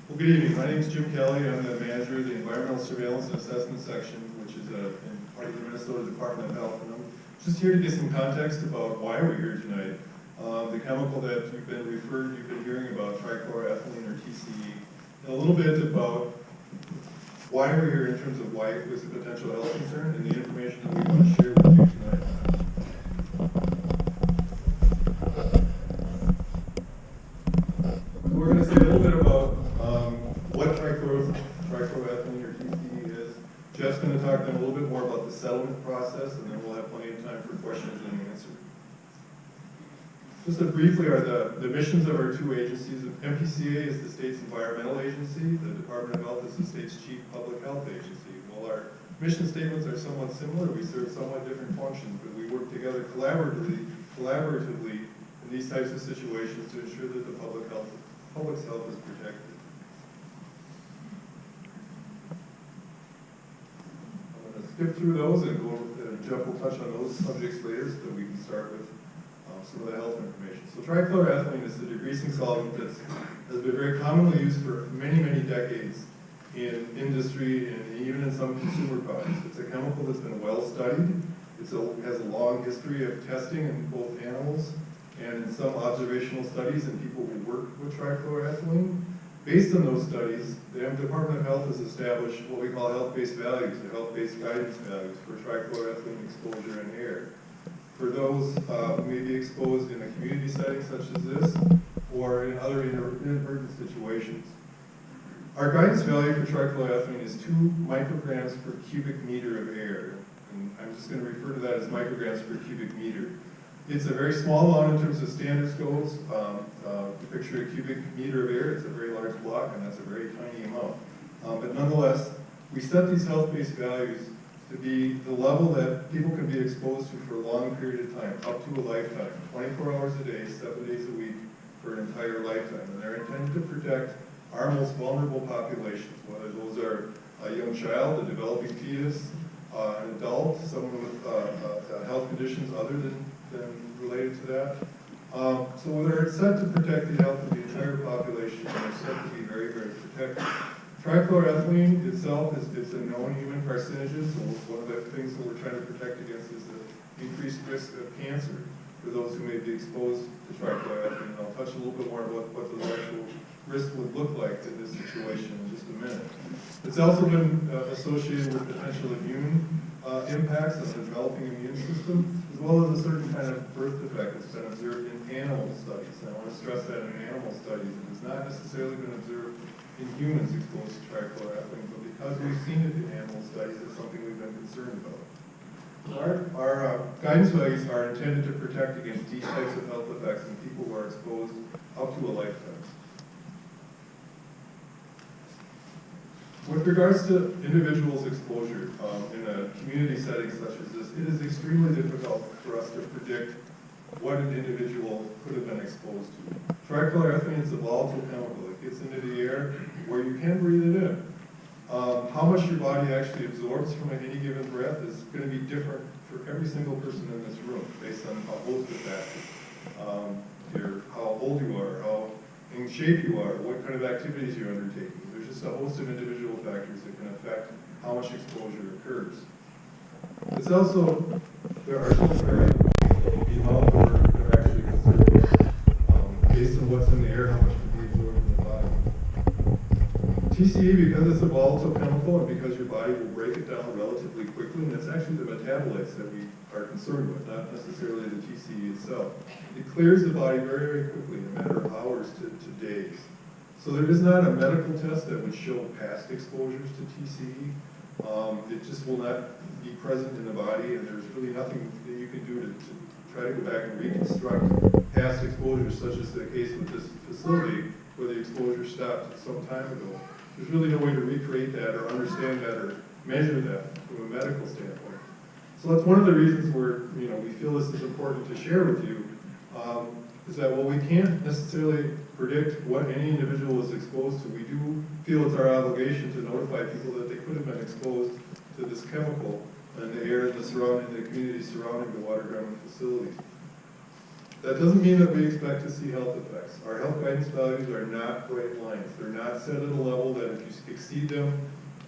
Well, good evening. My name is Jim Kelly. I'm the manager of the Environmental Surveillance and Assessment Section, which is part of the Minnesota Department of Health. And I'm just here to get some context about why we're here tonight. The chemical that you've been hearing about, trichloroethylene or TCE, and a little bit about why we're here in terms of why it was a potential health concern and the information that we want to share with you tonight. We're going to say a little bit about what trichloroethylene or TCE is. Jeff's going to talk then a little bit more about the settlement process, and then we'll have plenty of time for questions and answers. Just briefly are the missions of our two agencies. MPCA is the state's environmental agency. The Department of Health is the state's chief public health agency. While our mission statements are somewhat similar, we serve somewhat different functions, but we work together collaboratively in these types of situations to ensure that the public's health is protected. I'm going to skip through those and Jeff will touch on those subjects later so that we can start with some of the health information. So trichloroethylene is the degreasing solvent that has been very commonly used for many, many decades in industry and even in some consumer products. It's a chemical that's been well studied. It has a long history of testing in both animals and in some observational studies in people who work with trichloroethylene. Based on those studies, the Department of Health has established what we call health-based values, or health-based guidance values for trichloroethylene exposure in air. For those who may be exposed in a community setting such as this, or in other inadvertent situations. Our guidance value for trichloroethylene is 2 micrograms per cubic meter of air. And I'm just going to refer to that as micrograms per cubic meter. It's a very small amount in terms of standards goes. You picture a cubic meter of air, it's a very large block, and that's a very tiny amount. But nonetheless, we set these health-based values to be the level that people can be exposed to for a long period of time, up to a lifetime, 24 hours a day, 7 days a week, for an entire lifetime. And they're intended to protect our most vulnerable populations, whether those are a young child, a developing fetus, an adult, someone with health conditions other than related to that. So they're set to protect the health of the entire population, and they're set to be very, very protected. Trichloroethylene itself it's a known human carcinogen, so one of the things that we're trying to protect against is the increased risk of cancer for those who may be exposed to trichloroethylene. And I'll touch a little bit more about what the actual risk would look like in this situation in just a minute. It's also been associated with potential immune impacts on the developing immune system, as well as a certain kind of birth defect that's been observed in animal studies. And I want to stress that in animal studies, it has not necessarily been observed in humans exposed to trichloroethylene, but because we've seen it in animal studies, it's something we've been concerned about. Our guidance values are intended to protect against these types of health effects in people who are exposed up to a lifetime. With regards to individuals' exposure in a community setting such as this, it is extremely difficult for us to predict what an individual could have been exposed to. Trichloroethylene is a volatile chemical. It gets into the air where you can breathe it in. How much your body actually absorbs from any given breath is going to be different for every single person in this room based on a host of factors. How old you are, how in shape you are, what kind of activities you're undertaking. There's just a host of individual factors that can affect how much exposure occurs. It's also, there are some variables in how we're actually considered based on what's in the air, how much can be absorbed in the body. TCE, because it's a volatile chemical and because your body will break it down relatively quickly, and it's actually the metabolites that we are concerned with, not necessarily the TCE itself. It clears the body very, very quickly in a matter of hours to days. So there is not a medical test that would show past exposures to TCE. It just will not be present in the body, and there's really nothing that you can do to try to go back and reconstruct past exposures, such as the case with this facility where the exposure stopped some time ago. There's really no way to recreate that or understand that or measure that from a medical standpoint. So that's one of the reasons where we feel this is important to share with you, is that while we can't necessarily predict what any individual is exposed to, we do feel it's our obligation to notify people that they could have been exposed to this chemical in the air in the community surrounding the water Gremlin facility. That doesn't mean that we expect to see health effects. Our health guidance values are not bright lines. They're not set at a level that if you exceed them,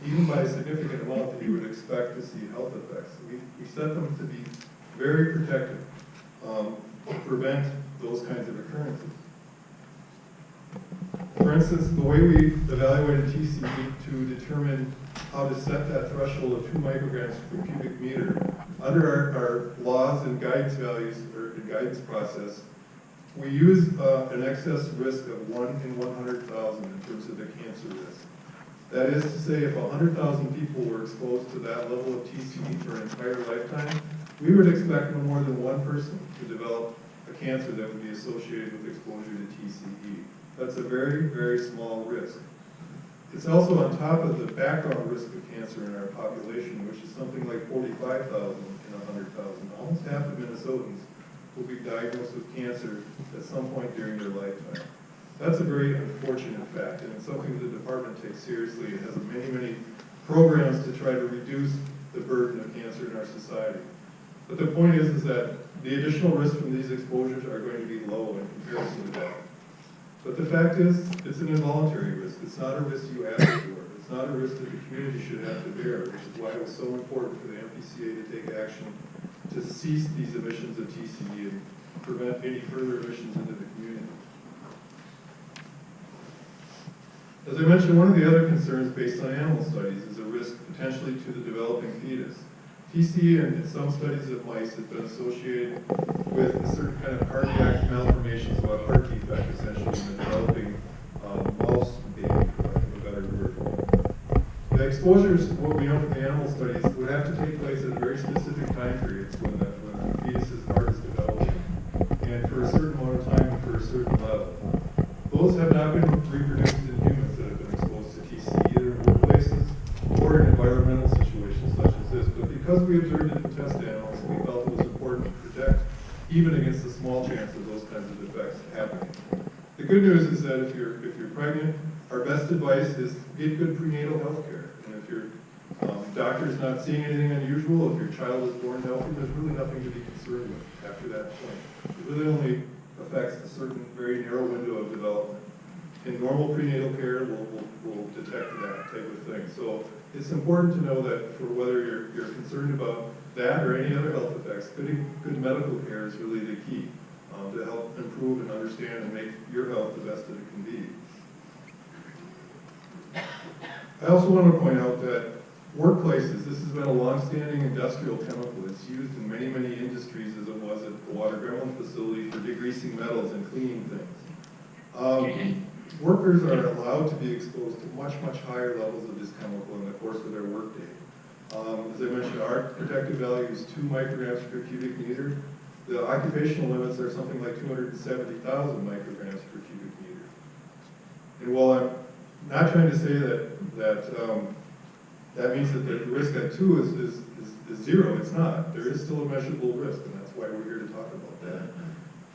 even by a significant amount, that you would expect to see health effects. We set them to be very protective, to prevent those kinds of occurrences. For instance, the way we evaluated TCE to determine how to set that threshold of 2 micrograms per cubic meter, under our laws and guidance values, or the guidance process, we use an excess risk of 1 in 100,000 in terms of the cancer risk. That is to say, if 100,000 people were exposed to that level of TCE for an entire lifetime, we would expect no more than 1 person to develop a cancer that would be associated with exposure to TCE. That's a very, very small risk. It's also on top of the background risk of cancer in our population, which is something like 45,000 in 100,000. Almost half of Minnesotans will be diagnosed with cancer at some point during their lifetime. That's a very unfortunate fact, and it's something the department takes seriously. It has many, many programs to try to reduce the burden of cancer in our society. But the point is that the additional risk from these exposures are going to be low in comparison to that. But the fact is, it's an involuntary risk. It's not a risk you ask for. It's not a risk that the community should have to bear, which is why it was so important for the MPCA to take action to cease these emissions of TCE and prevent any further emissions into the community. As I mentioned, one of the other concerns based on animal studies is a risk potentially to the developing fetus. TCE in some studies of mice have been associated with a certain kind of cardiac malformations, or a heart defect essentially in the developing mouse baby, for lack of a better word. The exposures, what we know from the animal studies, would have to take place at very specific time periods when the fetus's heart is developing, and for a certain amount of time and for a certain level. Those have not been reproduced in humans that have been exposed to TCE, either in workplaces or in environmental situations such as this. But because we observed it in test animals, we felt it was important to protect even against the small chance of those kinds of effects happening. The good news is that if you're pregnant, our best advice is get good prenatal health care. And if your doctor is not seeing anything unusual, if your child is born healthy, there's really nothing to be concerned with after that point. It really only affects a certain very narrow window of development. In normal prenatal care, we'll detect that type of thing. So it's important to know that for whether you're concerned about that or any other health effects, good medical care is really the key to help improve and understand and make your health the best that it can be. I also want to point out that workplaces, this has been a long-standing industrial chemical. It's used in many, many industries, as it was at the Water Gremlin facility for degreasing metals and cleaning things. Workers are allowed to be exposed to much, much higher levels of this chemical in the course of their workday. As I mentioned, our protective value is 2 micrograms per cubic meter. The occupational limits are something like 270,000 micrograms per cubic meter. And while I'm not trying to say that means that the risk at 2 is 0, it's not. There is still a measurable risk, and that's why we're here to talk about that.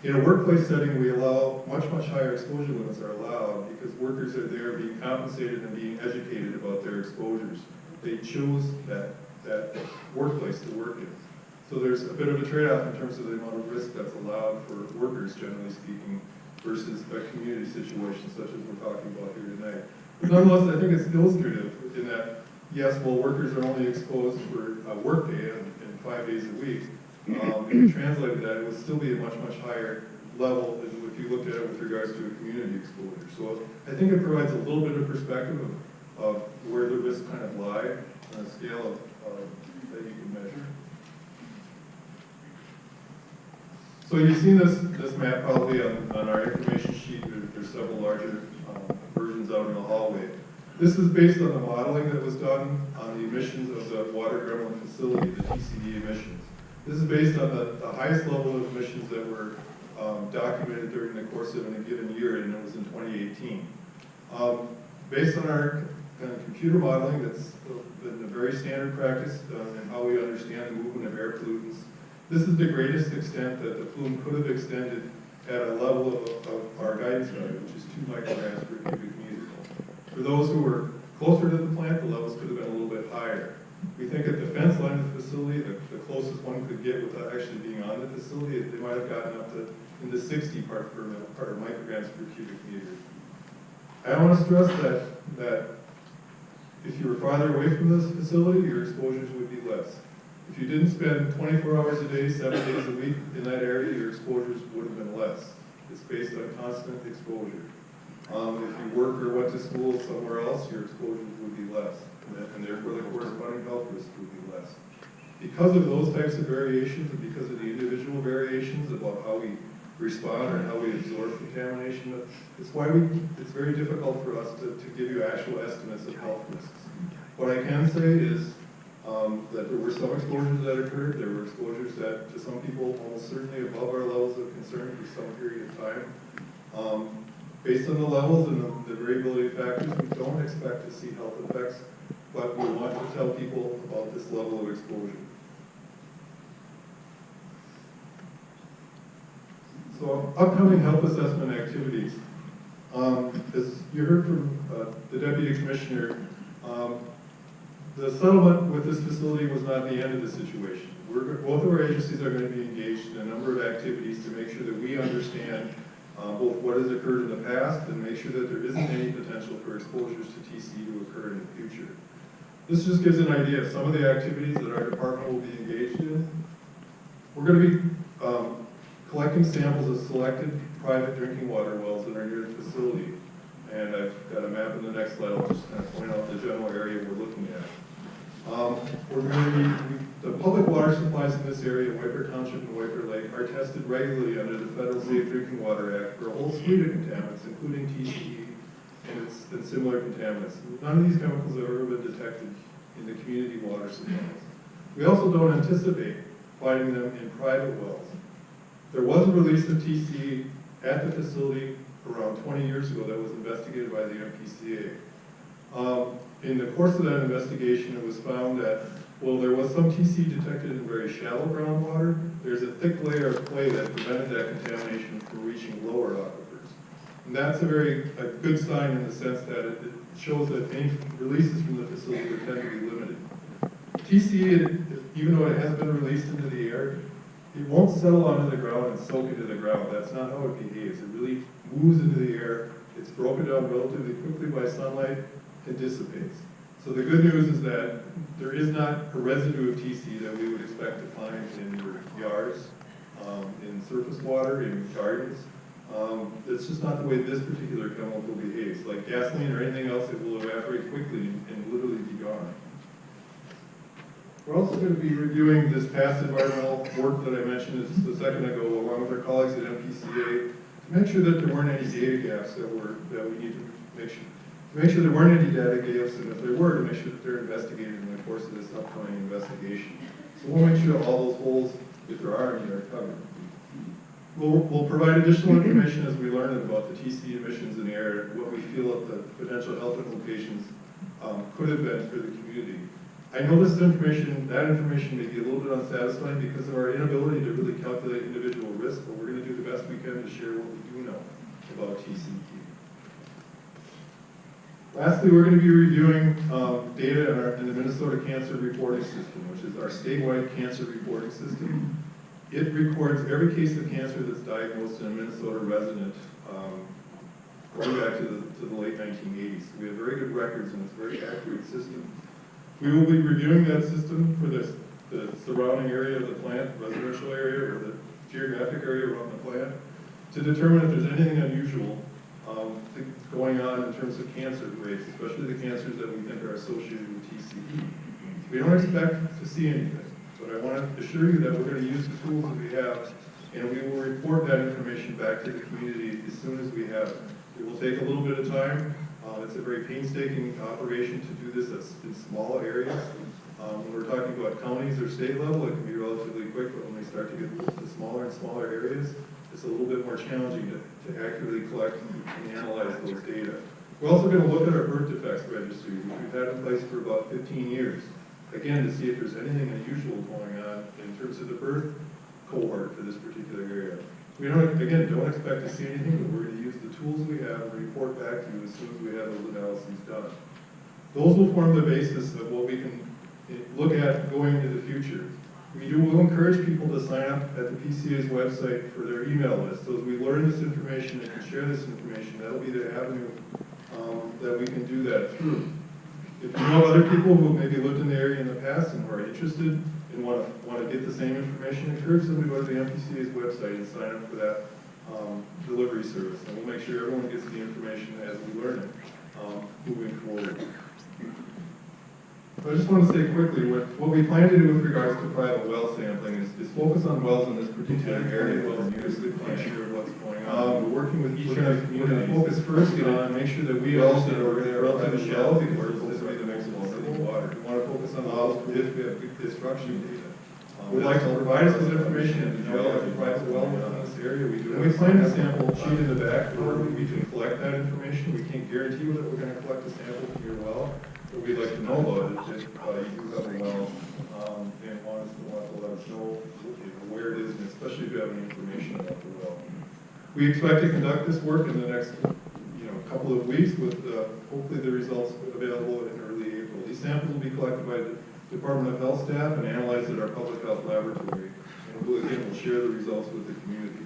In a workplace setting, we allow much, much higher exposure limits are allowed because workers are there being compensated and being educated about their exposures. They chose that workplace to work in. So there's a bit of a trade-off in terms of the amount of risk that's allowed for workers, generally speaking, versus a community situation such as we're talking about here tonight. But nonetheless, I think it's illustrative in that, yes, while workers are only exposed for a work day and 5 days a week, if you translated that, it would still be a much, much higher level than if you looked at it with regards to a community exposure. So I think it provides a little bit of perspective of where the risks kind of lie on a scale that you can measure. So you've seen this map probably on our information sheet. There's several larger versions out in the hallway. This is based on the modeling that was done on the emissions of the Water Gremlin facility, the TCE emissions. This is based on the highest level of emissions that were documented during the course of a given year, and it was in 2018. Based on our kind of computer modeling, that's been a very standard practice in how we understand the movement of air pollutants. This is the greatest extent that the plume could have extended at a level of our guidance value, which is 2 micrograms per cubic meter. For those who were closer to the plant, the levels could have been a little bit higher. We think at the fence line of the facility, the closest one could get without actually being on the facility, they might have gotten up to in the 60 parts per micrograms per cubic meter. I want to stress that if you were farther away from this facility, your exposures would be less. If you didn't spend 24 hours a day, 7 days a week in that area, your exposures would have been less. It's based on constant exposure. If you work or went to school somewhere else, your exposures would be less, and therefore the corresponding health risk would be less. Because of those types of variations, and because of the individual variations about how we respond or how we absorb contamination, it's very difficult for us to give you actual estimates of health risks. What I can say is that there were some exposures that occurred. There were exposures that, to some people, almost certainly above our levels of concern for some period of time. Based on the levels and the variability factors, we don't expect to see health effects, but we want to tell people about this level of exposure. So, upcoming health assessment activities. As you heard from the Deputy Commissioner, the settlement with this facility was not the end of the situation. Both of our agencies are going to be engaged in a number of activities to make sure that we understand both what has occurred in the past and make sure that there isn't any potential for exposures to TCE to occur in the future. This just gives an idea of some of the activities that our department will be engaged in. We're going to be collecting samples of selected private drinking water wells that are near the facility. And I've got a map in the next slide. I'll just kind of point out the general area we're looking at. The public water supplies in this area, Wiper Township and Wiper Lake, are tested regularly under the Federal Safe Drinking Water Act for a whole suite of contaminants, including TCE and similar contaminants. None of these chemicals have ever been detected in the community water supplies. We also don't anticipate finding them in private wells. There was a release of TCE at the facility around 20 years ago that was investigated by the MPCA. In the course of that investigation, it was found that, well, there was some TCE detected in very shallow groundwater. There's a thick layer of clay that prevented that contamination from reaching lower aquifers. And that's a good sign in the sense that it shows that any releases from the facility would tend to be limited. TCE, even though it has been released into the air, it won't settle onto the ground and soak into the ground. That's not how it behaves. It really moves into the air. It's broken down relatively quickly by sunlight and dissipates. So the good news is that there is not a residue of TCE that we would expect to find in your yards, in surface water, in gardens. It's just not the way this particular chemical behaves. Like gasoline or anything else, it will evaporate quickly and literally be gone. We're also going to be reviewing this past environmental work that I mentioned just a second ago, along with our colleagues at MPCA, to make sure that there weren't any data gaps that we need to make sure there weren't any data gaps, and if there were, to make sure that they're investigated in the course of this upcoming investigation. So we'll make sure all those holes, if there are any, are covered. We'll provide additional information as we learn about the TCE emissions in the air and what we feel that the potential health implications could have been for the community. I know that information may be a little bit unsatisfying because of our inability to really calculate individual risk, but we're going to do the best we can to share what we do know about TCE. Lastly, we're going to be reviewing data in the Minnesota Cancer Reporting System, which is our statewide cancer reporting system. It records every case of cancer that's diagnosed in a Minnesota resident going back to the late 1980s. So we have very good records, and it's a very accurate system. We will be reviewing that system for the surrounding area of the plant, residential area, or the geographic area around the plant, to determine if there's anything unusual going on in terms of cancer rates, especially the cancers that we think are associated with TCE. We don't expect to see anything, but I want to assure you that we're going to use the tools that we have, and we will report that information back to the community as soon as we have it. It will take a little bit of time. It's a very painstaking operation to do this in small areas. When we're talking about counties or state level, it can be relatively quick, but when we start to get to smaller and smaller areas, it's a little bit more challenging to accurately collect and analyze those data. We're also going to look at our birth defects registry, which we've had in place for about 15 years, again, to see if there's anything unusual going on in terms of the birth cohort for this particular area. We don't expect to see anything, but we're going to use the tools we have and report back to you as soon as we have those analyses done. Those will form the basis of what we can look at going into the future. Will encourage people to sign up at the PCA's website for their email list. So as we learn this information and can share this information, that'll be the avenue that we can do that through. If you know other people who maybe lived in the area in the past and who are interested and want to get the same information, encourage them to go to the MPCA's website and sign up for that delivery service. And we'll make sure everyone gets the information as we learn it moving forward. So I just want to say quickly, what we plan to do with regards to private well sampling is focus on wells in this particular area, wells near the sure of what's going on. We're working with each other. We're going to focus first on make sure that we understand we're going to relatively shallow because this will be the mix of city water. We want to focus on the wells if we have good destruction data. We'd like to provide us with information and the geology of private well in this area. We plan to sample sheet in the back where we can collect that information. We can't guarantee that we're going to collect a sample from your well. What we'd like to know about it if you do have a well and want to let us know where it is, and especially if you have any information about the well. We expect to conduct this work in the next couple of weeks with hopefully the results available in early April. These samples will be collected by the Department of Health staff and analyzed at our public health laboratory. And we'll share the results with the community.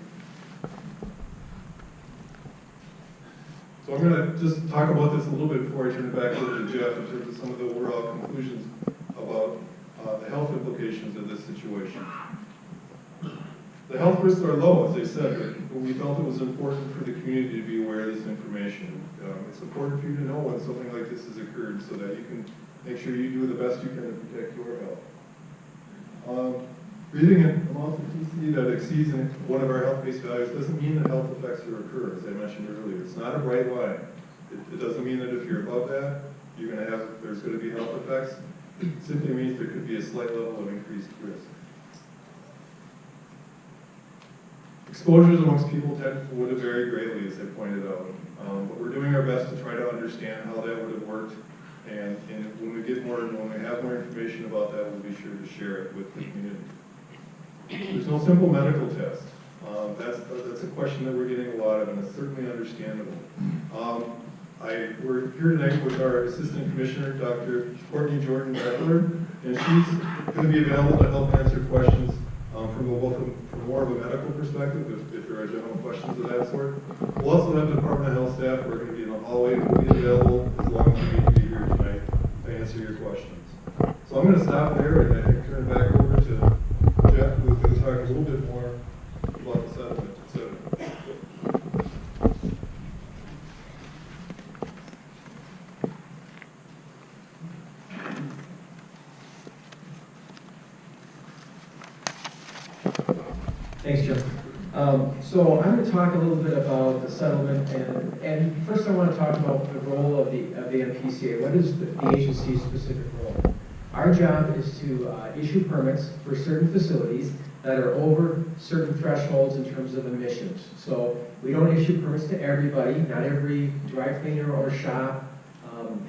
So I'm going to just talk about this a little bit before I turn it back over to Jeff in terms of some of the overall conclusions about the health implications of this situation. The health risks are low, as I said, but we felt it was important for the community to be aware of this information. It's important for you to know when something like this has occurred so that you can make sure you do the best you can to protect your health. Breathing in amounts of TCE that exceeds one of our health-based values doesn't mean that health effects will occur, as I mentioned earlier. It's not a bright line. It doesn't mean that if you're above that, there's going to be health effects. It simply means there could be a slight level of increased risk. Exposures amongst people would have varied greatly, as I pointed out. But we're doing our best to try to understand how that would have worked. And when we have more information about that, we'll be sure to share it with the community. There's no simple medical test. That's a question that we're getting a lot of, and it's certainly understandable. We're here tonight with our Assistant Commissioner, Dr. Courtney Jordan-Beckler, and she's going to be available to help answer questions from more of a medical perspective, if there are general questions of that sort. We'll also have the Department of Health staff who are going to be in the hallway and will be available as long as you need to be here tonight to answer your questions. So I'm going to stop there and I think turn it back over to Jeff, who's going to talk a little bit more about the settlement, etc. Thanks, Jim. So I'm going to talk a little bit about the settlement, and first I want to talk about the role of the MPCA. What is the agency's specific role? Our job is to issue permits for certain facilities that are over certain thresholds in terms of emissions. So we don't issue permits to everybody. Not every dry cleaner or shop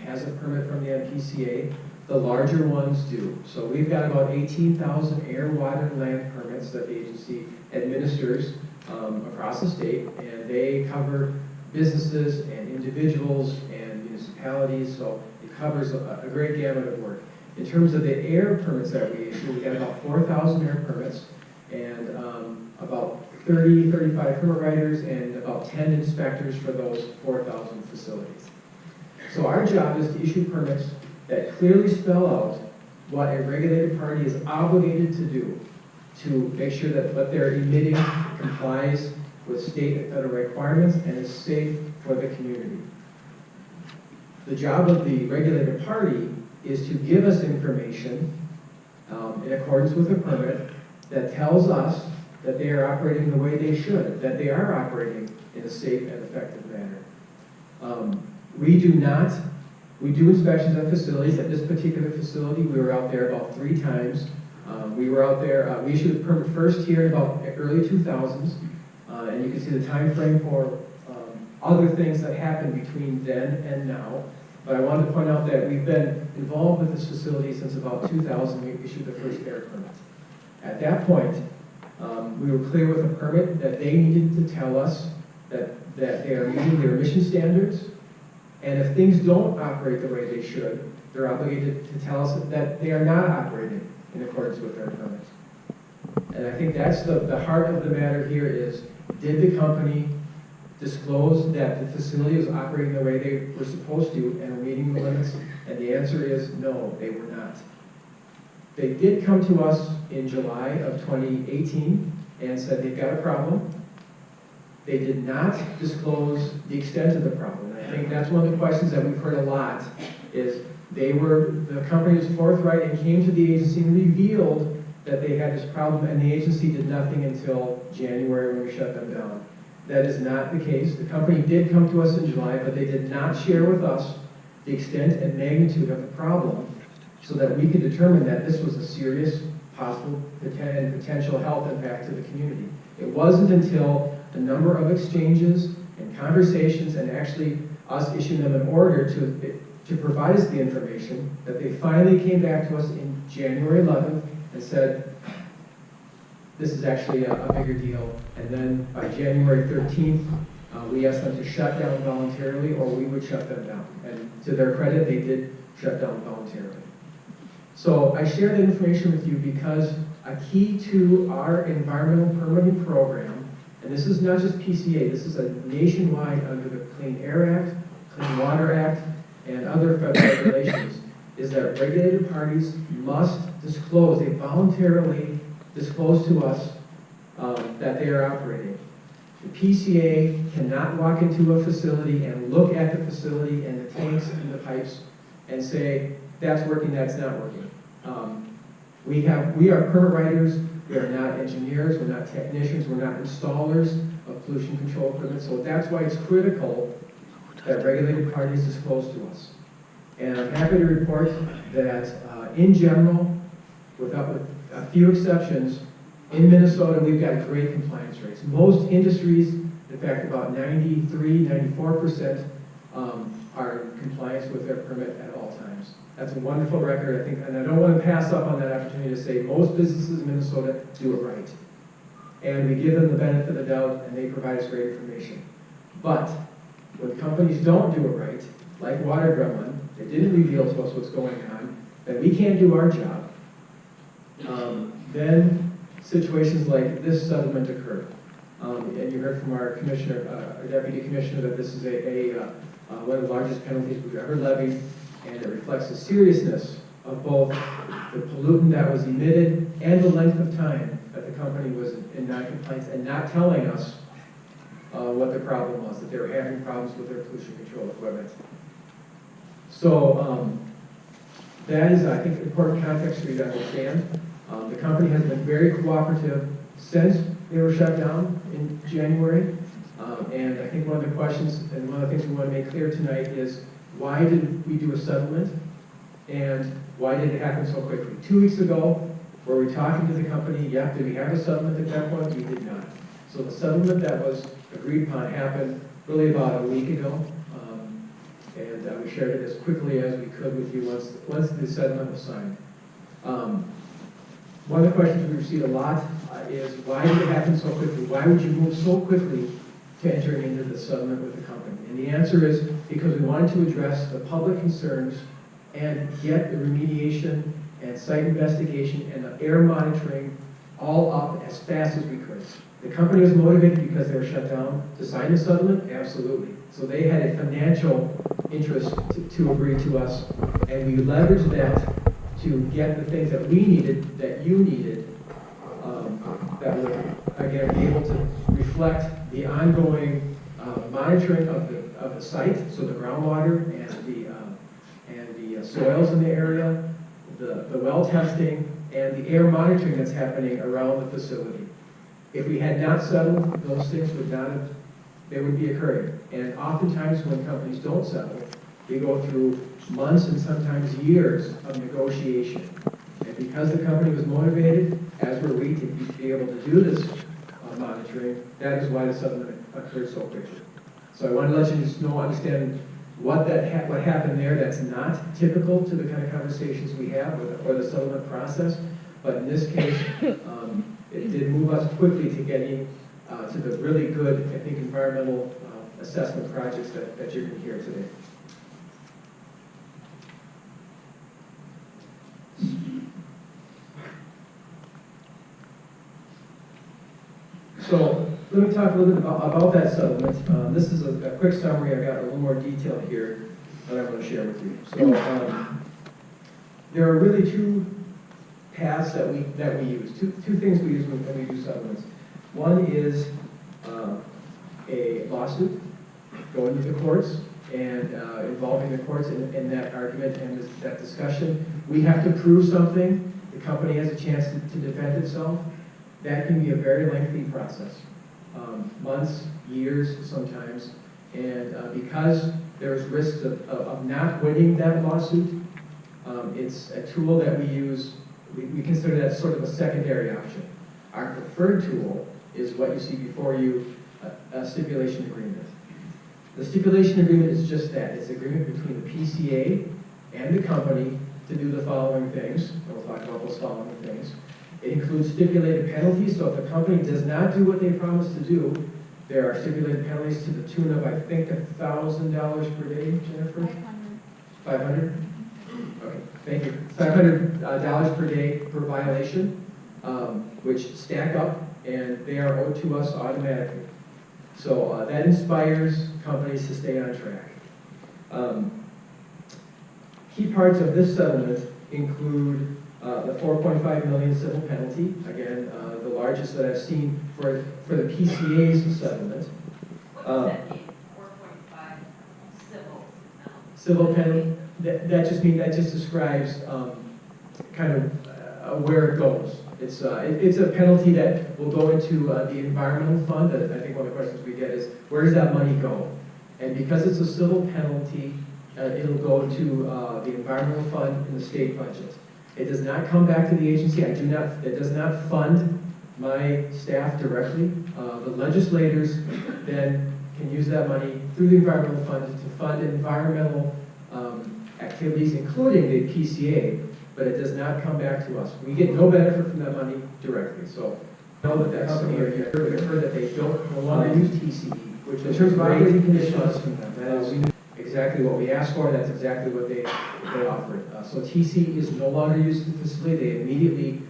has a permit from the MPCA. The larger ones do. So we've got about 18,000 air, water, and land permits that the agency administers across the state, and they cover businesses and individuals and municipalities, so it covers a great gamut of work. In terms of the air permits that we issue, we've got about 4,000 air permits and about 35 permit writers and about 10 inspectors for those 4,000 facilities. So our job is to issue permits that clearly spell out what a regulated party is obligated to do to make sure that what they're emitting complies with state and federal requirements and is safe for the community. The job of the regulated party is to give us information in accordance with the permit that tells us that they are operating the way they should, that they are operating in a safe and effective manner. We do inspections at facilities. At this particular facility, we were out there about 3 times. We were out there, we issued a permit first here in about early 2000s, and you can see the time frame for other things that happened between then and now. But I wanted to point out that we've been involved with this facility since about 2000. We issued the first air permit. At that point, we were clear with the permit that they needed to tell us that they are meeting their emission standards, And if things don't operate the way they should, they're obligated to tell us that they are not operating in accordance with their permits. And I think that's the heart of the matter here is, did the company disclose that the facility was operating the way they were supposed to and were meeting the limits? And the answer is no, they were not. They did come to us in July of 2018 and said they've got a problem. They did not disclose the extent of the problem. And I think that's one of the questions that we've heard a lot is the company was forthright and came to the agency and revealed that they had this problem, and the agency did nothing until January when we shut them down. That is not the case. The company did come to us in July, but they did not share with us the extent and magnitude of the problem so that we could determine that this was a serious possible and potential health impact to the community. It wasn't until a number of exchanges and conversations and actually us issuing them an order to provide us the information that they finally came back to us in January 11th and said, this is actually a bigger deal. And then by January 13th, we asked them to shut down voluntarily or we would shut them down. And to their credit, they did shut down voluntarily. So I share that information with you because a key to our environmental permitting program, and this is not just PCA, this is a nationwide under the Clean Air Act, Clean Water Act, and other federal regulations, is that regulated parties must disclose, they voluntarily disclose to us that they are operating. The PCA cannot walk into a facility and look at the facility and the tanks and the pipes and say, that's working, that's not working. We are permit writers, we are not engineers, we're not technicians, we're not installers of pollution control equipment, so that's why it's critical that regulated parties disclose to us. And I'm happy to report that in general, with a few exceptions, in Minnesota we've got great compliance rates. Most industries, in fact about 93, 94% are in compliance with their permit at all times. That's a wonderful record, I think, and I don't want to pass up on that opportunity to say most businesses in Minnesota do it right. And we give them the benefit of the doubt and they provide us great information. But when companies don't do it right, like Water Gremlin, they didn't reveal to us what's going on, that we can't do our job, then situations like this settlement occurred. And you heard from our commissioner, our deputy commissioner, that this is one of the largest penalties we've ever levied, and it reflects the seriousness of both the pollutant that was emitted and the length of time that the company was in non-compliance and not telling us what the problem was, that they were having problems with their pollution control equipment. So that is, I think, important context for you to understand. The company has been very cooperative since they were shut down in January. And I think one of the questions and one of the things we want to make clear tonight is why did we do a settlement and why did it happen so quickly? 2 weeks ago, were we talking to the company? Yeah, did we have a settlement at that point? We did not. So the settlement that was agreed upon happened really about a week ago. And we shared it as quickly as we could with you once the settlement was signed. One of the questions we received a lot is why did it happen so quickly? Why would you move so quickly to entering into the settlement with the company? And the answer is because we wanted to address the public concerns and get the remediation and site investigation and the air monitoring all up as fast as we could. The company was motivated because they were shut down to sign the settlement? Absolutely. So they had a financial interest to agree to us, and we leveraged that to get the things that we needed, that you needed, that would, again, be able to reflect the ongoing monitoring of the site, so the groundwater and the soils in the area, the well testing, and the air monitoring that's happening around the facility. If we had not settled, those things would not have, they would be occurring. And oftentimes when companies don't settle, they go through months and sometimes years of negotiation. And because the company was motivated, as were we, to be able to do this monitoring, that is why the settlement occurred so quickly. So I want to let you just know, understand what happened there. That's not typical to the kind of conversations we have or the settlement process. But in this case, it did move us quickly to getting to the really good, I think, environmental assessment projects that you're going to hear today. So let me talk a little bit about that settlement. This is a quick summary. I got a little more detail here that I want to share with you. So there are really two paths that we use, two things we use when we do settlements. One is a lawsuit going to the courts and involving the courts in that argument and that discussion. We have to prove something. The company has a chance to defend itself. That can be a very lengthy process, months, years sometimes. And because there's risks of not winning that lawsuit, it's a tool that we use. We consider that sort of a secondary option. Our preferred tool is what you see before you, a stipulation agreement. The stipulation agreement is just that. It's an agreement between the PCA and the company to do the following things. And we'll talk about those following things. It includes stipulated penalties, so if the company does not do what they promised to do, there are stipulated penalties to the tune of, I think, $1,000 per day, Jennifer? 500? Okay, thank you. $500 per day per violation, which stack up, and they are owed to us automatically. So that inspires companies to stay on track. Key parts of this settlement include the $4.5 million civil penalty, again, the largest that I've seen for the PCA's settlement. What does that mean, 4.5 civil penalty? That just describes kind of where it goes. It's a penalty that will go into the environmental fund. I think one of the questions we get is, where does that money go? And because it's a civil penalty, it'll go to the environmental fund in the state budget. It does not come back to the agency. It does not fund my staff directly. The legislators then can use that money through the environmental fund to fund environmental activities, including the PCA, but it does not come back to us. We get no benefit from that money directly. So know that that company or you heard that they no longer use TCE, which in terms of operating conditions, that is exactly what we asked for. That's exactly what they offered. So TCE is no longer used in the facility. They immediately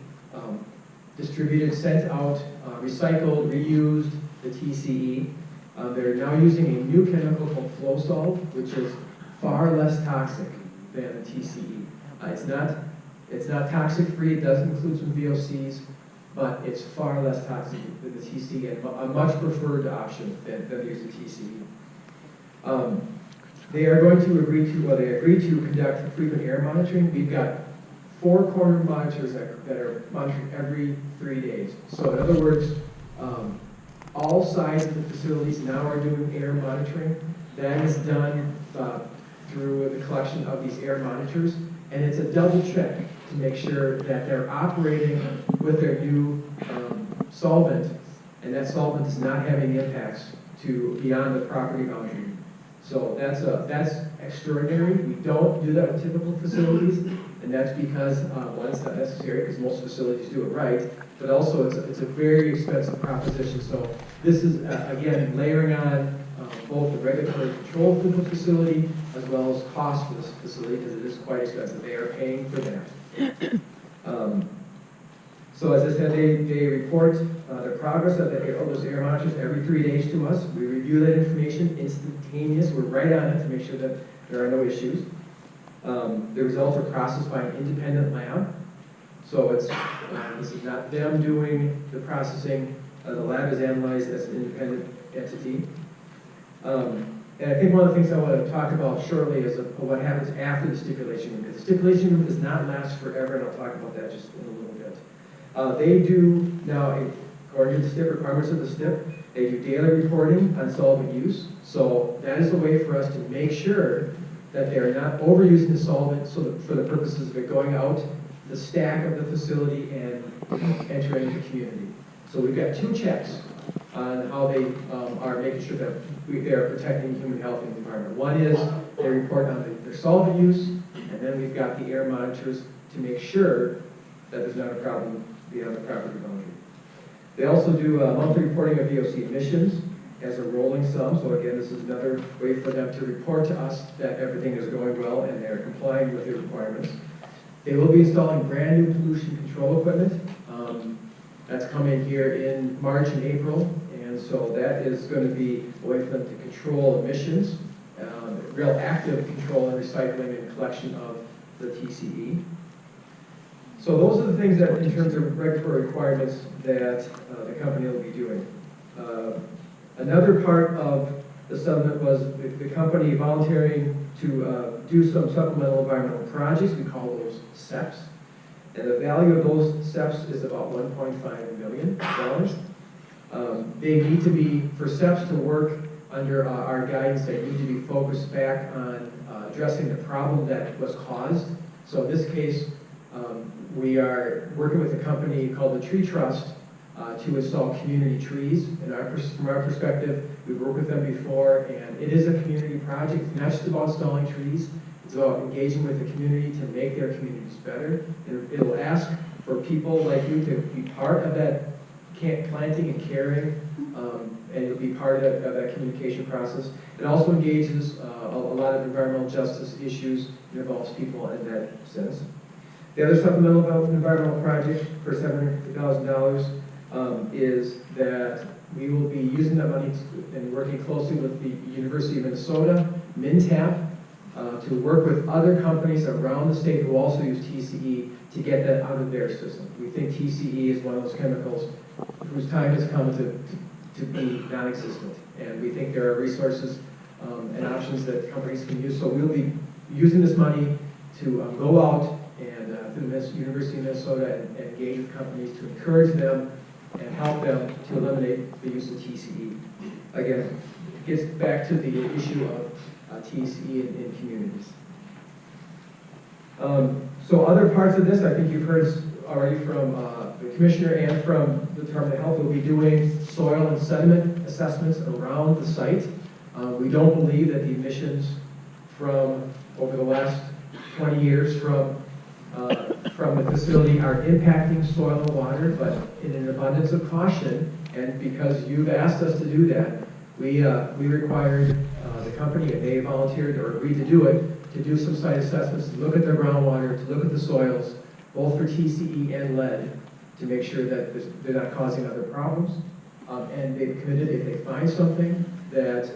distributed, sent out, recycled, reused the TCE. They're now using a new chemical called Flowsolve, which is far less toxic than the TCE. It's not toxic free. It does include some VOCs, but it's far less toxic than the TCE and a much preferred option than the use of TCE. They are going to they agreed to conduct frequent air monitoring. We've got 4 corner monitors that are monitoring every 3 days. So in other words, all sides of the facilities now are doing air monitoring. That is done through the collection of these air monitors, and it's a double check to make sure that they're operating with their new solvent, and that solvent is not having impacts to beyond the property boundary. So that's extraordinary. We don't do that with typical facilities, and that's because one, it's not necessary because most facilities do it right, but also it's a very expensive proposition. So this is again layering on both the regulatory control for the facility as well as cost for this facility because it is quite expensive. They are paying for that. So as I said, they report the progress of those air monitors every 3 days to us. We review that information instantaneous. We're right on it to make sure that there are no issues. The results are processed by an independent lab. So it's this is not them doing the processing. The lab is analyzed as an independent entity. And I think one of the things I want to talk about shortly is what happens after the stipulation agreement. The stipulation agreement does not last forever, and I'll talk about that just in a little bit. They do now, according to the STIP requirements of the STIP, they do daily reporting on solvent use. So that is a way for us to make sure that they are not overusing the solvent so that for the purposes of it going out the stack of the facility and entering the community. So we've got 2 checks on how they are making sure that they are protecting human health and the environment. One is they report on their solvent use, and then we've got the air monitors to make sure that there's not a problem beyond the property boundary. They also do monthly reporting of VOC emissions as a rolling sum. So again, this is another way for them to report to us that everything is going well and they're complying with the requirements. They will be installing brand new pollution control equipment. That's coming here in March and April. And And so that is going to be a way for them to control emissions, real active control and recycling and collection of the TCE. So those are the things that, in terms of regulatory requirements, that the company will be doing. Another part of the settlement was the company volunteering to do some supplemental environmental projects. We call those SEPs. And the value of those SEPs is about $1.5 million. They need to be, for SEPs to work under our guidance, they need to be focused back on addressing the problem that was caused. So in this case, we are working with a company called the Tree Trust to install community trees. And from our perspective, we've worked with them before, and it is a community project. It's not just about installing trees. It's about engaging with the community to make their communities better. It'll ask for people like you to be part of that planting and caring, and you'll be part of that communication process. It also engages a lot of environmental justice issues. It involves people in that sense. The other supplemental environmental project for $750,000 is that we will be using that money and working closely with the University of Minnesota, MinTap, to work with other companies around the state who also use TCE to get that out of their system. We think TCE is one of those chemicals whose time has come to be non-existent. And we think there are resources and options that companies can use. So we'll be using this money to go out and through the University of Minnesota and engage with companies to encourage them and help them to eliminate the use of TCE. Again, it gets back to the issue of TCE in communities. So other parts of this, I think you've heard already from the Commissioner and from the Department of Health. We'll be doing soil and sediment assessments around the site. We don't believe that the emissions from over the last 20 years from the facility are impacting soil and water, but in an abundance of caution, and because you've asked us to do that, we required the company, and they volunteered or agreed to do it, to do some site assessments, to look at their groundwater, to look at the soils, both for TCE and lead, to make sure that they're not causing other problems. And they've committed, if they find something, that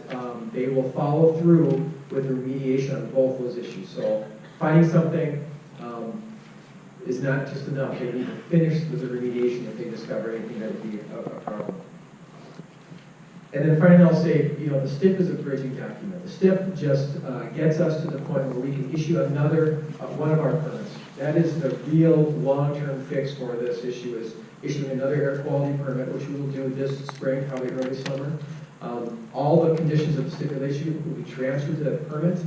they will follow through with the remediation on both those issues. So finding something is not just enough. They need to finish with the remediation if they discover anything that would be a problem. And then finally, I'll say, the STIP is a bridging document. The STIP just gets us to the point where we can issue another one of our permits. That is the real long-term fix for this issue, is issuing another air quality permit, which we will do this spring, probably early summer. All the conditions of the stipulation will be transferred to that permit,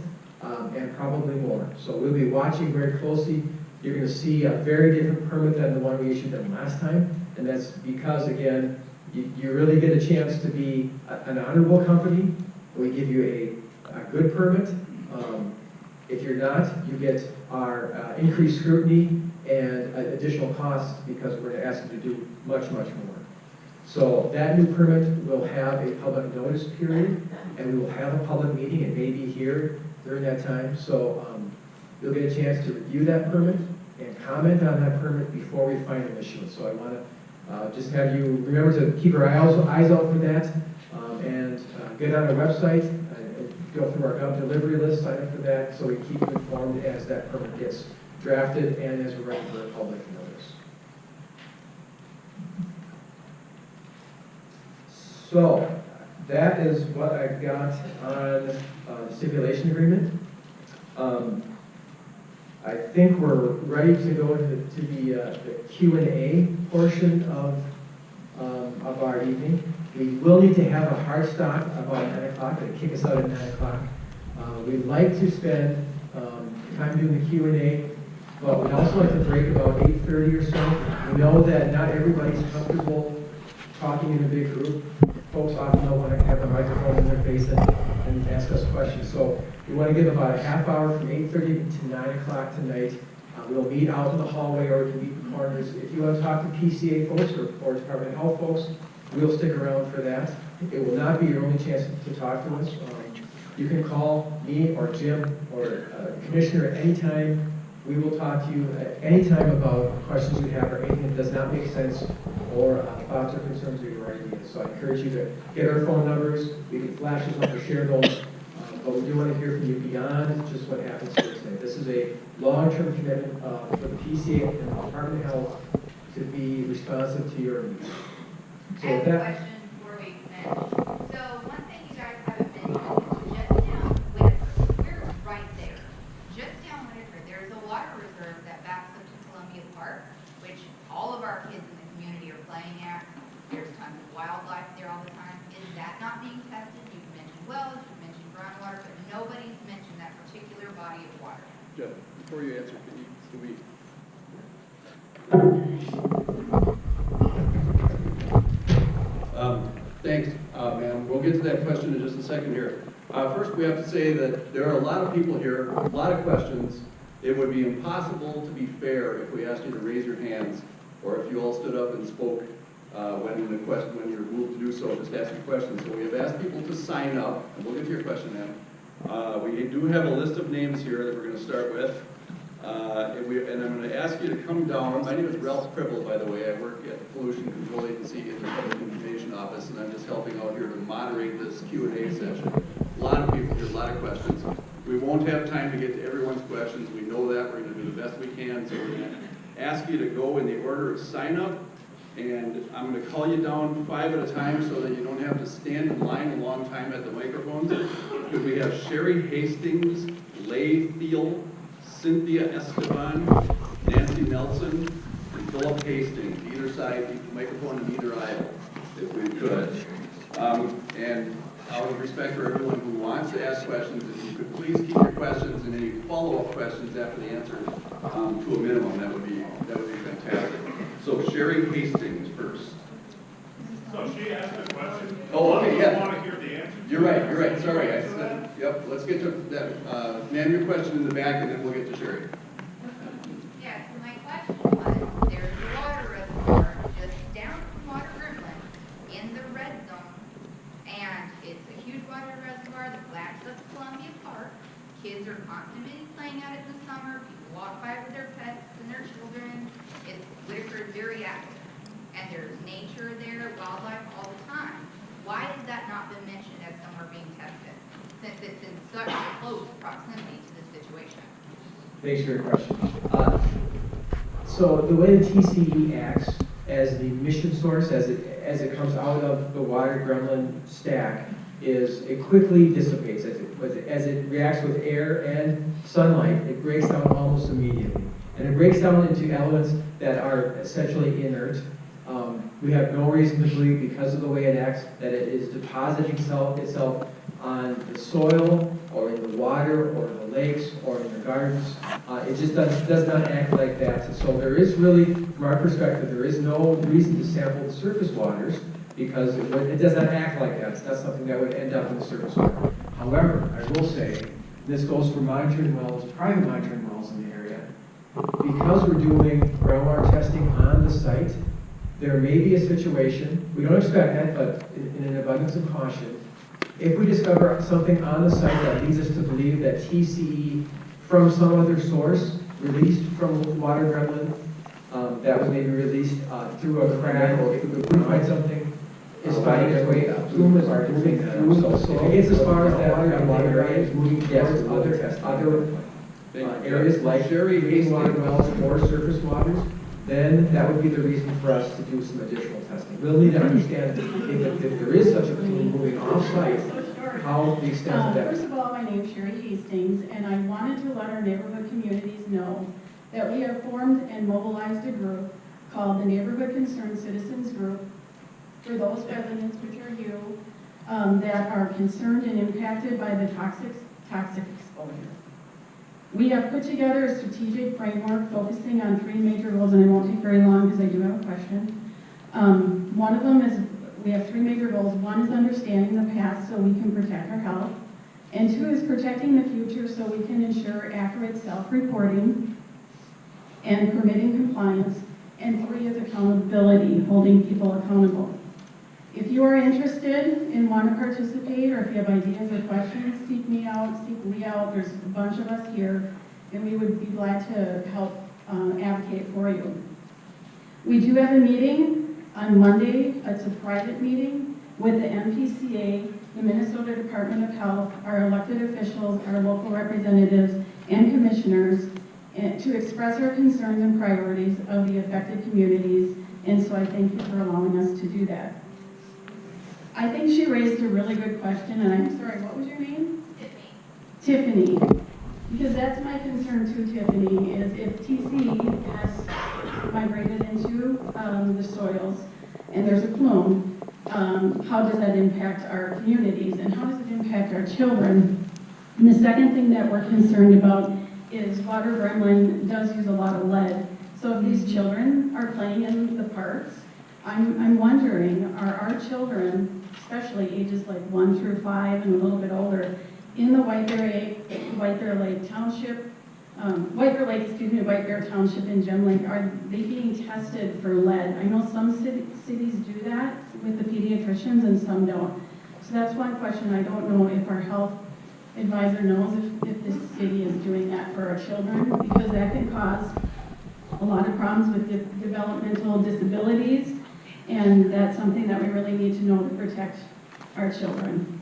and probably more. So we'll be watching very closely. You're going to see a very different permit than the one we issued them last time, and that's because, again, you really get a chance to be an honorable company. We give you a good permit. If you're not, you get our increased scrutiny and additional costs because we're going to ask you to do much, much more. So that new permit will have a public notice period, and we will have a public meeting. It may be here during that time. So you'll get a chance to review that permit and comment on that permit before we final issue. So I want to just have you remember to keep your eyes out for that, and get on our website, go through our gov delivery list, sign up for that, so we keep you informed as that permit gets drafted and as we're ready for a public notice. So that is what I've got on the stipulation agreement. I think we're ready to go into the Q&A portion of our evening. We will need to have a hard stop about 9 o'clock, and kick us out at 9 o'clock. We'd like to spend time doing the Q&A, but we'd also like to break about 8:30 or so. We know that not everybody's comfortable talking in a big group. Folks often don't want to have a microphone in their face and ask us questions. So we want to give about a half hour from 8:30 to 9 o'clock tonight. We'll meet out in the hallway, or we can meet in corners. If you want to talk to PCA folks or Department of Health folks, we'll stick around for that. It will not be your only chance to talk to us. You can call me or Jim or Commissioner at any time We will talk to you at any time about questions you have or anything that does not make sense or thoughts or concerns or your ideas. So I encourage you to get our phone numbers. We can flash them up or share those. But we do want to hear from you beyond just what happens here today. This is a long-term commitment for the PCA and the Department of Health to be responsive to your needs. So I have with a that, question before we finish. So one thing you guys haven't mentioned is just down Whitaker. We're right there. Just down Whitaker, there's a water reserve that backs up to Columbia Park, which all of our kids in the community are playing at. There's tons of wildlife there all the time. Is that not being tested? You've mentioned wells, you've mentioned groundwater, but nobody's mentioned that particular body of water. Jeff, before you answer, can we? Thanks, ma'am. We'll get to that question in just a second here. First, we have to say that there are a lot of people here, a lot of questions. It would be impossible to be fair if we asked you to raise your hands, or if you all stood up and spoke when you're moved to do so, just ask your questions. So we have asked people to sign up, and we'll get to your question, ma'am. We do have a list of names here that we're going to start with. And I'm going to ask you to come down. My name is Ralph Pribble, by the way. I work at the Pollution Control Agency in the Public Information Office, and I'm just helping out here to moderate this Q&A session. A lot of people here, a lot of questions. We won't have time to get to everyone's questions. We know that. We're going to do the best we can. So we're going to ask you to go in the order of sign up, and I'm going to call you down 5 at a time so that you don't have to stand in line a long time at the microphones. Because we have Sherry Hastings, Leigh Thiel, Cynthia Esteban, Nancy Nelson, and Philip Hastings, either side, microphone in either aisle, if we could. And out of respect for everyone who wants to ask questions, if you could please keep your questions and any follow-up questions after the answer to a minimum, that would be fantastic. So Sherry Hastings first. So she asked a question. Oh, okay, yeah. I want to hear the answer. You're right, sorry. I said, yep, let's get to that. Ma'am, your question in the back, and then we'll get to Sherry. Yeah, so my question was, there's a water reservoir just down from Water Gremlin in the red zone, and it's a huge water reservoir that backs up Columbia Park. Kids are constantly playing at it in the summer. People walk by with their pets and their children. Whitaker is very active, and there's nature there, wildlife all the time. Why has that not been mentioned as somewhere being tested, since it's in such close proximity to this situation? thanks for your question. So the way the TCE acts as the mission source, as it comes out of the Water Gremlin stack, is it quickly dissipates. As it reacts with air and sunlight, it breaks down almost immediately. And it breaks down into elements that are essentially inert. We have no reason to believe, because of the way it acts, that it is depositing itself on the soil or in the water or in the lakes or in the gardens. It just does not act like that. So there is really, from our perspective, there is no reason to sample the surface waters, because it does not act like that. It's not something that would end up in the surface water. However, I will say, this goes for monitoring wells, private monitoring wells in the area. Because we're doing groundwater testing on the site, there may be a situation, we don't expect that, but in an abundance of caution, if we discover something on the site that leads us to believe that TCE from some other source, released from Water Gremlin, that was maybe released through a crack, or if we find something, is finding its way up. Plume is moving through the soil. If it gets as far as that water area is moving towards other areas like Sherry drinking water Hastings. wells or surface waters, then that would be the reason for us to do some additional testing. We'll need to understand if there is such a plume moving off-site, how the extent of that. First of all, my name is Sherry Hastings, and I wanted to let our neighborhood communities know that we have formed and mobilized a group called the Neighborhood Concerned Citizens Group for those residents, which are you, that are concerned and impacted by the toxic exposure. We have put together a strategic framework focusing on 3 major goals, and I won't take very long because I do have a question. One of them is, we have 3 major goals. One is understanding the past so we can protect our health. And 2 is protecting the future so we can ensure accurate self-reporting and permitting compliance. And 3 is accountability, holding people accountable. If you are interested and want to participate, or if you have ideas or questions, seek me out, seek Lee out. There's a bunch of us here, and we would be glad to help advocate for you. We do have a meeting on Monday. It's a private meeting with the MPCA, the Minnesota Department of Health, our elected officials, our local representatives, and commissioners to express our concerns and priorities of the affected communities. And so I thank you for allowing us to do that. I think she raised a really good question, and I'm sorry, what was your name? Tiffany. Tiffany. Because that's my concern too, Tiffany, is if TCE has migrated into the soils and there's a plume, how does that impact our communities and how does it impact our children? And the second thing that we're concerned about is water Gremlin does use a lot of lead. So if these children are playing in the parks, I'm wondering, are our children, especially ages like 1 through 5 and a little bit older, in the White Bear Lake Township, White Bear Township in Gremlin, are they being tested for lead? I know some cities do that with the pediatricians and some don't. So that's one question. I don't know if our health advisor knows if this city is doing that for our children, because that can cause a lot of problems with developmental disabilities, and that's something that we really need to know to protect our children.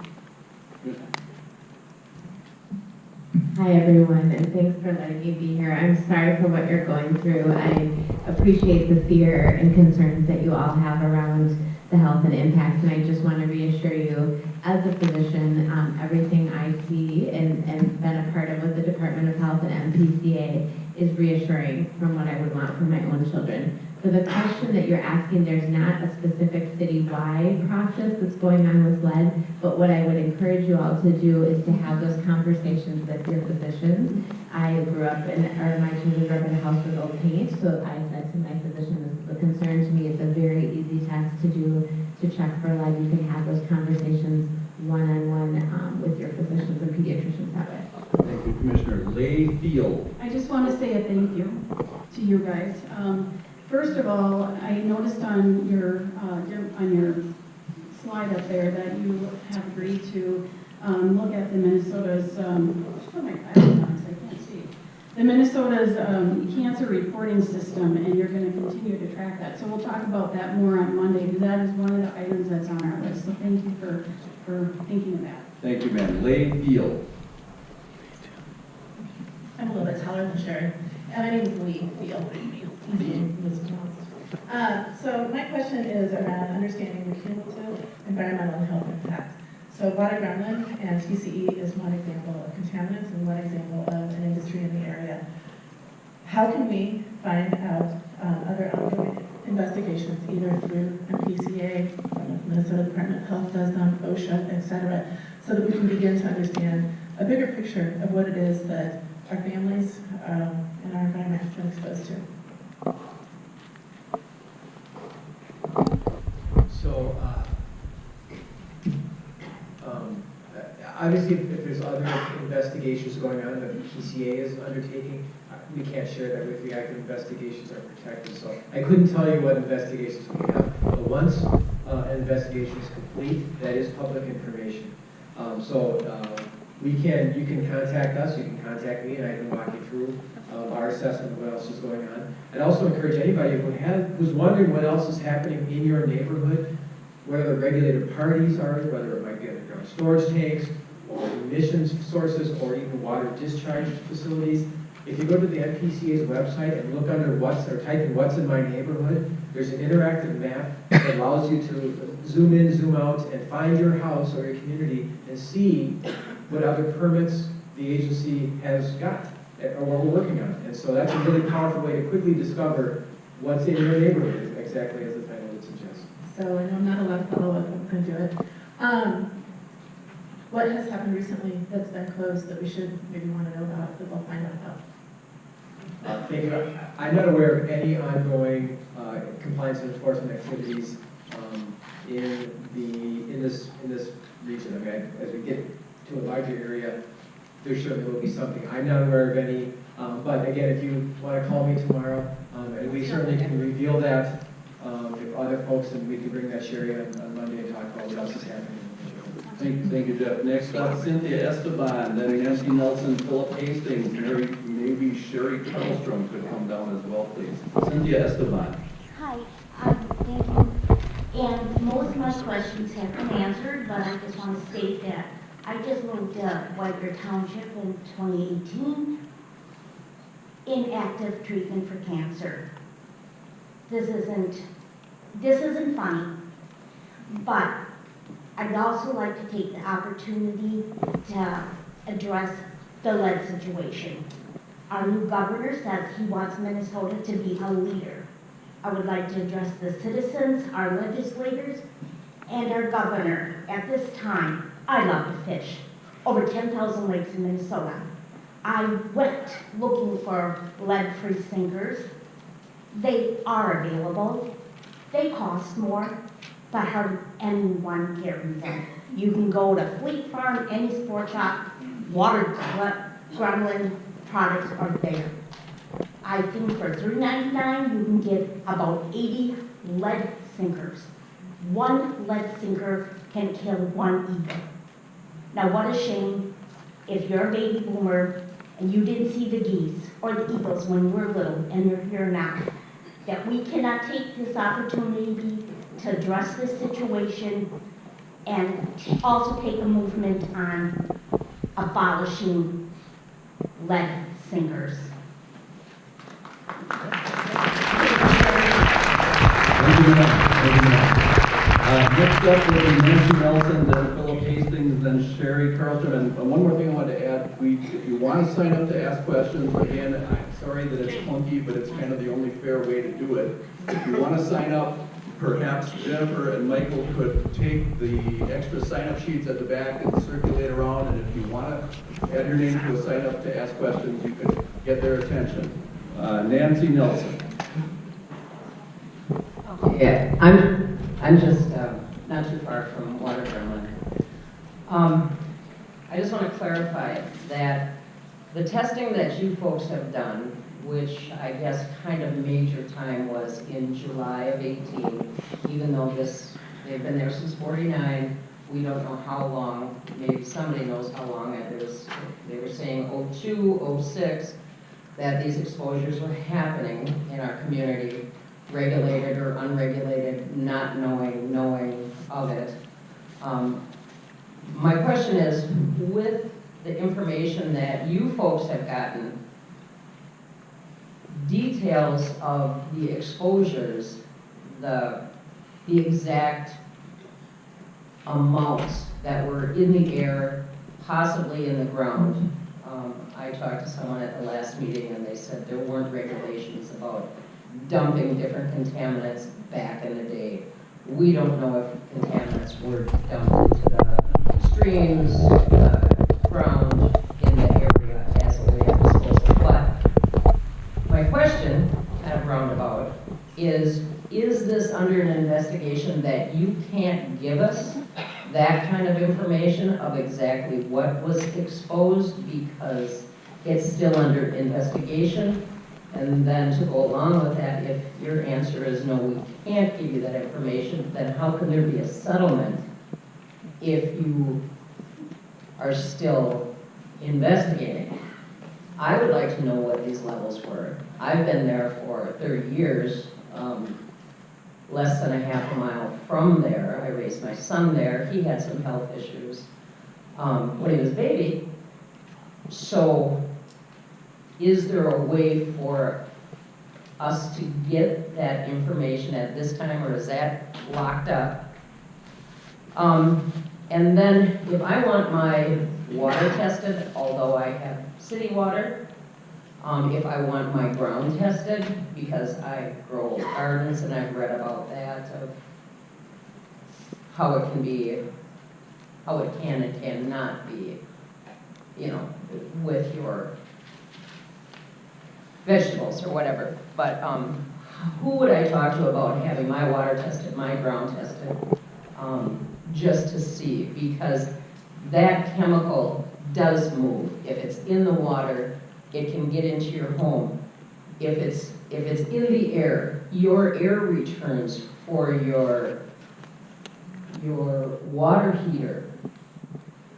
Hi everyone, and thanks for letting me be here. I'm sorry for what you're going through. I appreciate the fear and concerns that you all have around the health and impacts, and I just want to reassure you, as a physician, everything I see and been a part of with the Department of Health and MPCA is reassuring from what I would want for my own children. For the question that you're asking, there's not a specific citywide process that's going on with lead, but what I would encourage you all to do is to have those conversations with your physicians. I grew up my children grew up in a house with old paint, so I said to my physician, the concern to me is a very easy test to do to check for lead. You can have those conversations one-on-one with your physicians and pediatricians that way. Thank you, Commissioner. Layfield. I just want to say a thank you to you guys. First of all, I noticed on your slide up there that you have agreed to look at the Minnesota's, put my glasses on so I can't see. The Minnesota's cancer reporting system, and you're going to continue to track that. So we'll talk about that more on Monday, because that is one of the items that's on our list. So thank you for thinking of that. Thank you, ma'am. Layfield. I'm a little bit taller than Sherry. My name is Lee Field. So my question is around understanding the cumulative environmental and health impact. So water Gremlin and TCE is one example of contaminants and one example of an industry in the area. How can we find out other ongoing investigations, either through MPCA, Minnesota Department of Health does them, OSHA, etc., so that we can begin to understand a bigger picture of what it is that our families and our environment have been exposed to? So, obviously, if there's other investigations going on that the PCA is undertaking, we can't share that with you. Active investigations are protected, so I couldn't tell you what investigations we have. But once an investigation is complete, that is public information. You can contact us, you can contact me, and I can walk you through our assessment of what else is going on. I'd also encourage anybody who's wondering what else is happening in your neighborhood, whether the regulated parties are, whether it might be underground storage tanks, or emissions sources, or even water discharge facilities. If you go to the NPCA's website and look under type in what's in my neighborhood, there's an interactive map that allows you to zoom in, zoom out, and find your house or your community and see what other permits the agency has got or what we're working on. And so that's a really powerful way to quickly discover what's in your neighborhood, exactly as the title would suggest. So I know I'm not allowed to follow up, I'm going to do it. What has happened recently that's been closed that we should maybe want to know about, that we'll find out about? Thank you. I'm not aware of any ongoing compliance and enforcement activities in this region. I mean, as we get to a larger area, there certainly will be something. I'm not aware of any, but again, if you want to call me tomorrow, and we certainly can reveal that if other folks, and we can bring that Sherry on Monday and talk about what else is happening. Thank you, Jeff. Next up, Cynthia Esteban, then Nancy Nelson, Philip Hastings, maybe Sherry Karlstrom could come down as well, please. Cynthia Esteban. Hi, thank you. And most of my questions have been answered, but I just want to state that I just moved to White Bear Township in 2018 in active treatment for cancer. This isn't funny, but I'd also like to take the opportunity to address the lead situation. Our new governor says he wants Minnesota to be a leader. I would like to address the citizens, our legislators, and our governor. At this time, I love to fish. Over 10,000 lakes in Minnesota. I went looking for lead-free sinkers. They are available. They cost more, but hardly anyone carries them. You can go to Fleet Farm, any sport shop, Gremlin products are there. I think for $3.99 you can get about 80 lead sinkers. One lead sinker can kill one eagle. Now what a shame if you're a baby boomer and you didn't see the geese or the eagles when you were little and you're here now, that we cannot take this opportunity to address this situation and also take a movement on abolishing lead sinkers. Thank you, ma'am. Next up will be Nancy Nelson, then Philip Hastings, then Sherry Carlton. And one more thing I wanted to add, if you want to sign up to ask questions, again, I'm sorry that it's clunky, but it's kind of the only fair way to do it. If you want to sign up, perhaps Jennifer and Michael could take the extra sign-up sheets at the back and circulate around, and if you want to add your name to a sign-up to ask questions, you could get their attention. Nancy Nelson. Yeah, I'm just not too far from Water Gremlin. I just want to clarify that the testing that you folks have done, which I guess kind of major time was in July of 18, even though they've been there since 49, we don't know how long, maybe somebody knows how long they were saying 02, 06, that these exposures were happening in our community, regulated or unregulated, not knowing of it. My question is, with the information that you folks have gotten, details of the exposures, the exact amounts that were in the air, possibly in the ground. I talked to someone at the last meeting and they said there weren't regulations about dumping different contaminants back in the day. We don't know if contaminants were dumped into the streams, the ground, in the area as a way of disposal. But my question, kind of roundabout, is this under an investigation that you can't give us that kind of information of exactly what was exposed because it's still under investigation? And then to go along with that, if your answer is no, we can't give you that information, then how can there be a settlement if you are still investigating? I would like to know what these levels were. I've been there for 30 years, less than a half a mile from there. I raised my son there. He had some health issues when he was a baby. So is there a way for us to get that information at this time, or is that locked up? And then if I want my water tested, although I have city water, if I want my ground tested, because I grow gardens and I've read about that, of how it can be, how it can and cannot be, you know, with your vegetables or whatever. But who would I talk to about having my water tested, my ground tested, just to see? Because that chemical does move. If it's in the water, it can get into your home. If it's in the air, your air returns for your water heater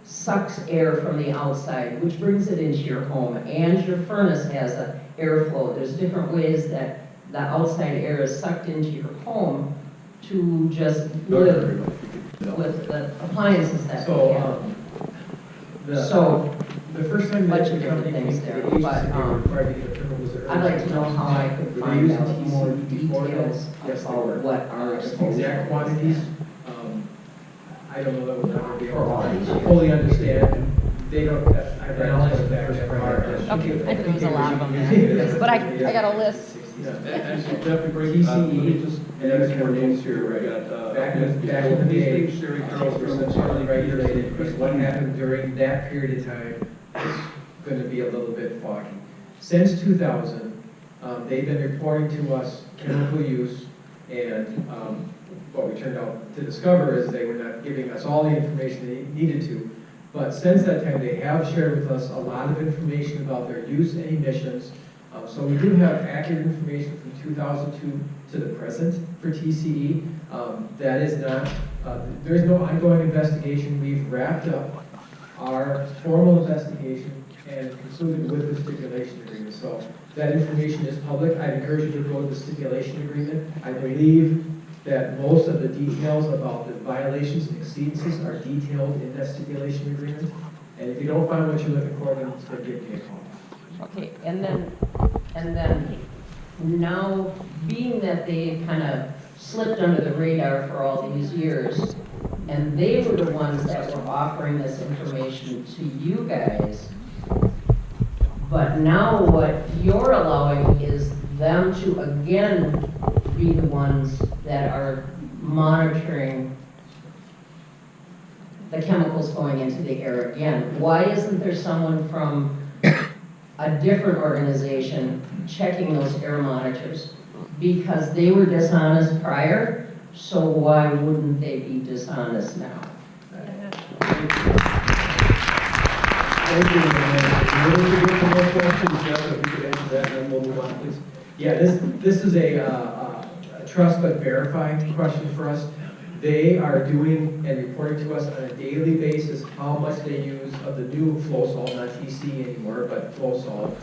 sucks air from the outside, which brings it into your home, and your furnace has an airflow. There's different ways that the outside air is sucked into your home to just live with the appliances that we have. So, The first time bunch that of the different company things came to there, the agency, but, they were required to get a permit was the I'd like to know how I could Were they find using out more TCE before that? details Yes, they about were. what our Exact quantities, I don't know that we'll ever be For all able these to years. fully understand. They don't, I've read all that back that far. Okay, I knew there was a lot of them there, but I got a list. Yeah. And Jeff, to bring, TCE, let me just and name there's some more more names names here. We here, got, back in the day, Sherry things Carlson, were essentially Charlie regulated, but Peterson. what happened during that period of time is going to be a little bit foggy. Since 2000, they've been reporting to us chemical use, and what we turned out to discover is they were not giving us all the information they needed to. But since that time, they have shared with us a lot of information about their use and emissions. So we do have accurate information from 2002 to the present for TCE. That is not, there's no ongoing investigation. We've wrapped up our formal investigation and concluded with the stipulation agreement. So that information is public. I'd encourage you to go to the stipulation agreement. I believe that most of the details about the violations and exceedances are detailed in that stipulation agreement. And if you don't find what you're looking for, then give me a call. Okay, and then now, being that they kind of slipped under the radar for all these years, and they were the ones that were offering this information to you guys, but now what you're allowing is them to again be the ones that are monitoring the chemicals going into the air again. Why isn't there someone from a different organization checking those air monitors? Because they were dishonest prior, so why wouldn't they be dishonest now? Thank you. More questions, Jeff, if you could answer that, and then we'll move on, please. Yeah, this is a trust but verify question for us. They are doing and reporting to us on a daily basis how much they use of the new flow salt, not TCE anymore, but flow salt.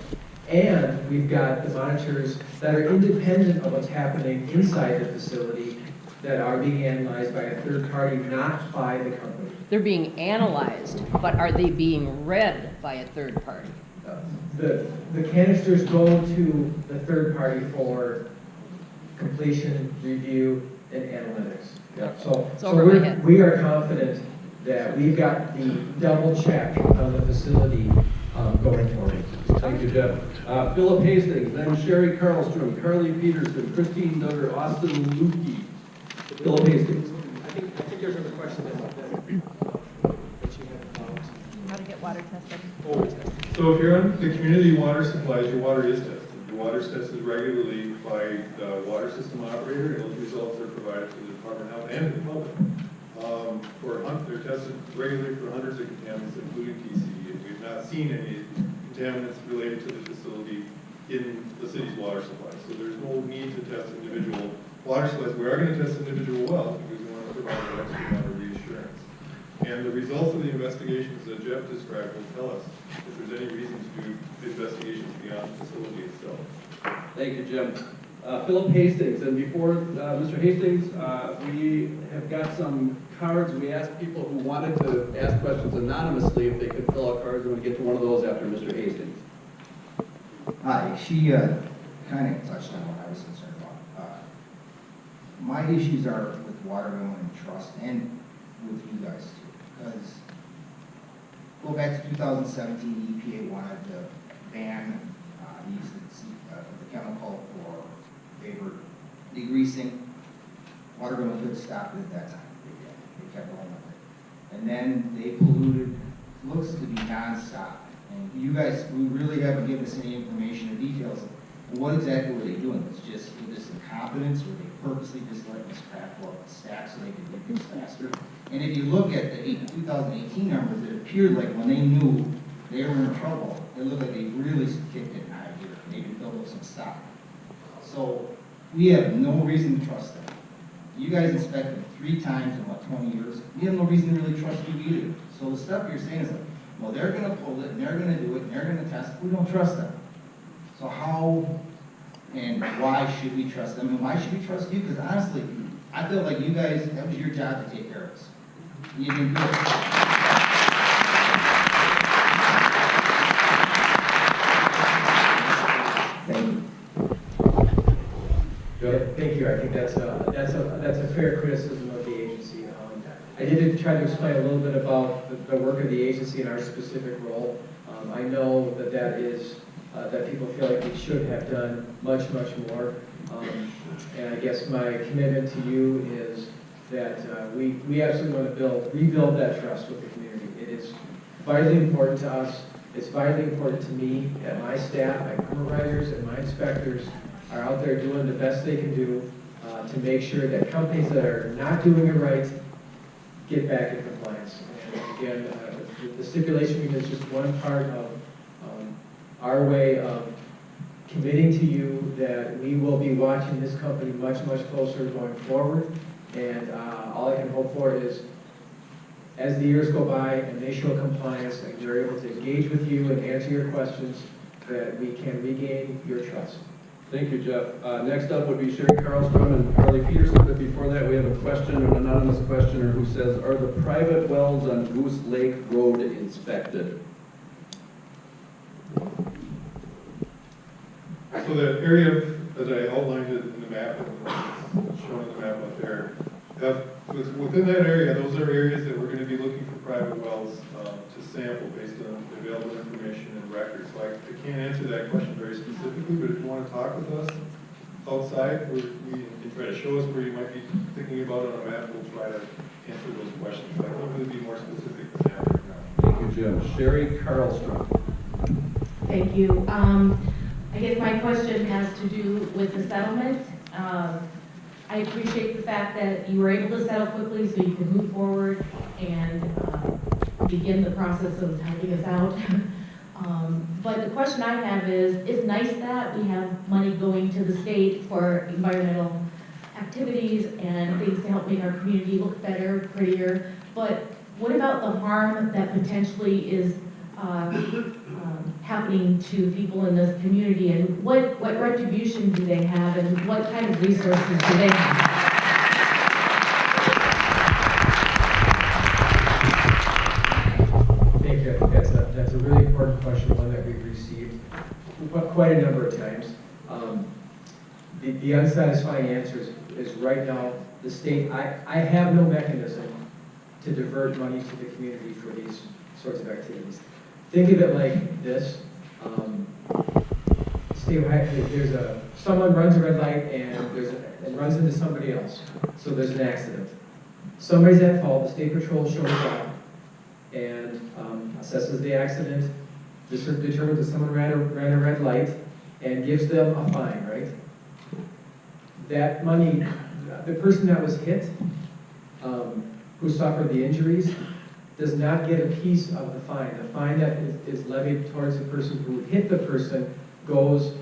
And we've got the monitors that are independent of what's happening inside the facility that are being analyzed by a third party, not by the company. They're being analyzed, but are they being read by a third party? The canisters go to the third party for completion, review, and analytics. Yeah. So over my head. we are confident that we've got the double check on the facility going forward. Thank you, Jeff. Philip Hastings, then Sherry Carlstrom, Carly Peterson, Christine Duggar, Austin Lukey. Philip Hastings. I think there's another question that you had about. How to get water tested? So if you're on the community water supplies, your water is tested. Your water is tested regularly by the water system operator, and those results are provided to the Department of Health and to the public. They're tested regularly for hundreds of contaminants, including TCE. And we've not seen any contaminants related to the facility in the city's water supply. So there's no need to test individual water supplies. We are going to test individual wells because we want to provide that extra amount of reassurance. And the results of the investigations that Jeff described will tell us if there's any reason to do investigations beyond the facility itself. Thank you, Jim. Philip Hastings, and before Mr. Hastings, we have got some cards. We asked people who wanted to ask questions anonymously if they could fill out cards. I'm going to get to one of those after Mr. Hastings. Hi, she kind of touched on what I was concerned about. My issues are with water and trust and with you guys too. Because go back to 2017, the EPA wanted to ban the use of the chemical for favored degreasing. Water could stop it at that time. They kept going with it. And then they polluted, looks to be nonstop. And you guys, we really haven't given us any information or details of what exactly were they doing. It's just, was this incompetence, or they purposely just letting this crap go up the stack so they could do things faster? And if you look at the 2018 numbers, it appeared like when they knew they were in trouble, it looked like they really kicked it in high gear, maybe built up some stock. So we have no reason to trust them. You guys inspected 3 times in, 20 years? We have no reason to really trust you either. So the stuff you're saying is like, well, they're gonna pull it, and they're gonna do it, and they're gonna test, we don't trust them. So how and why should we trust them, and why should we trust you? Because honestly, I feel like you guys, that was your job to take care of us. You didn't do it. Thank you. Yeah, thank you. I think that's a fair criticism of the agency. I did try to explain a little bit about the work of the agency and our specific role. I know that is that people feel like we should have done much more. And I guess my commitment to you is that we absolutely want to rebuild that trust with the community. It is vitally important to us. It's vitally important to me and my staff, my supervisors and my inspectors are out there doing the best they can do to make sure that companies that are not doing it right get back in compliance. And again, the stipulation agreement is just one part of our way of committing to you that we will be watching this company much closer going forward. And all I can hope for is, as the years go by and they show compliance and they're able to engage with you and answer your questions, that we can regain your trust. Thank you, Jeff. Next up would be Sherry Carlstrom and Harley Peterson, but before that, we have a question, an anonymous questioner who says, are the private wells on Goose Lake Road inspected? So the area that I outlined in the map, shown in the map up there, within that area, those are areas that we're going to be looking for private wells to sample based on available information and records. So I can't answer that question very specifically, but if you want to talk with us outside, we can try to show us where you might be thinking about it on a map. We'll try to answer those questions. But I can't really be more specific than that right now. Thank you, Jim. Sherry Carlstrom. Thank you. I guess my question has to do with the settlement. I appreciate the fact that you were able to settle quickly so you could move forward and begin the process of helping us out. But the question I have is, it's nice that we have money going to the state for environmental activities and things to help make our community look better, prettier. But what about the harm that potentially is happening to people in this community, and what retribution do they have, and what kind of resources do they have? Thank you. I think that's a really important question, one that we've received quite a number of times. The unsatisfying answer is right now, the state, I have no mechanism to divert money to the community for these sorts of activities. Think of it like this. Someone runs a red light and runs into somebody else. So there's an accident. Somebody's at fault. The state patrol shows up and assesses the accident, determines that someone ran a red light, and gives them a fine, right? That money, the person that was hit, who suffered the injuries, does not get a piece of the fine. The fine that is levied towards the person who hit the person goes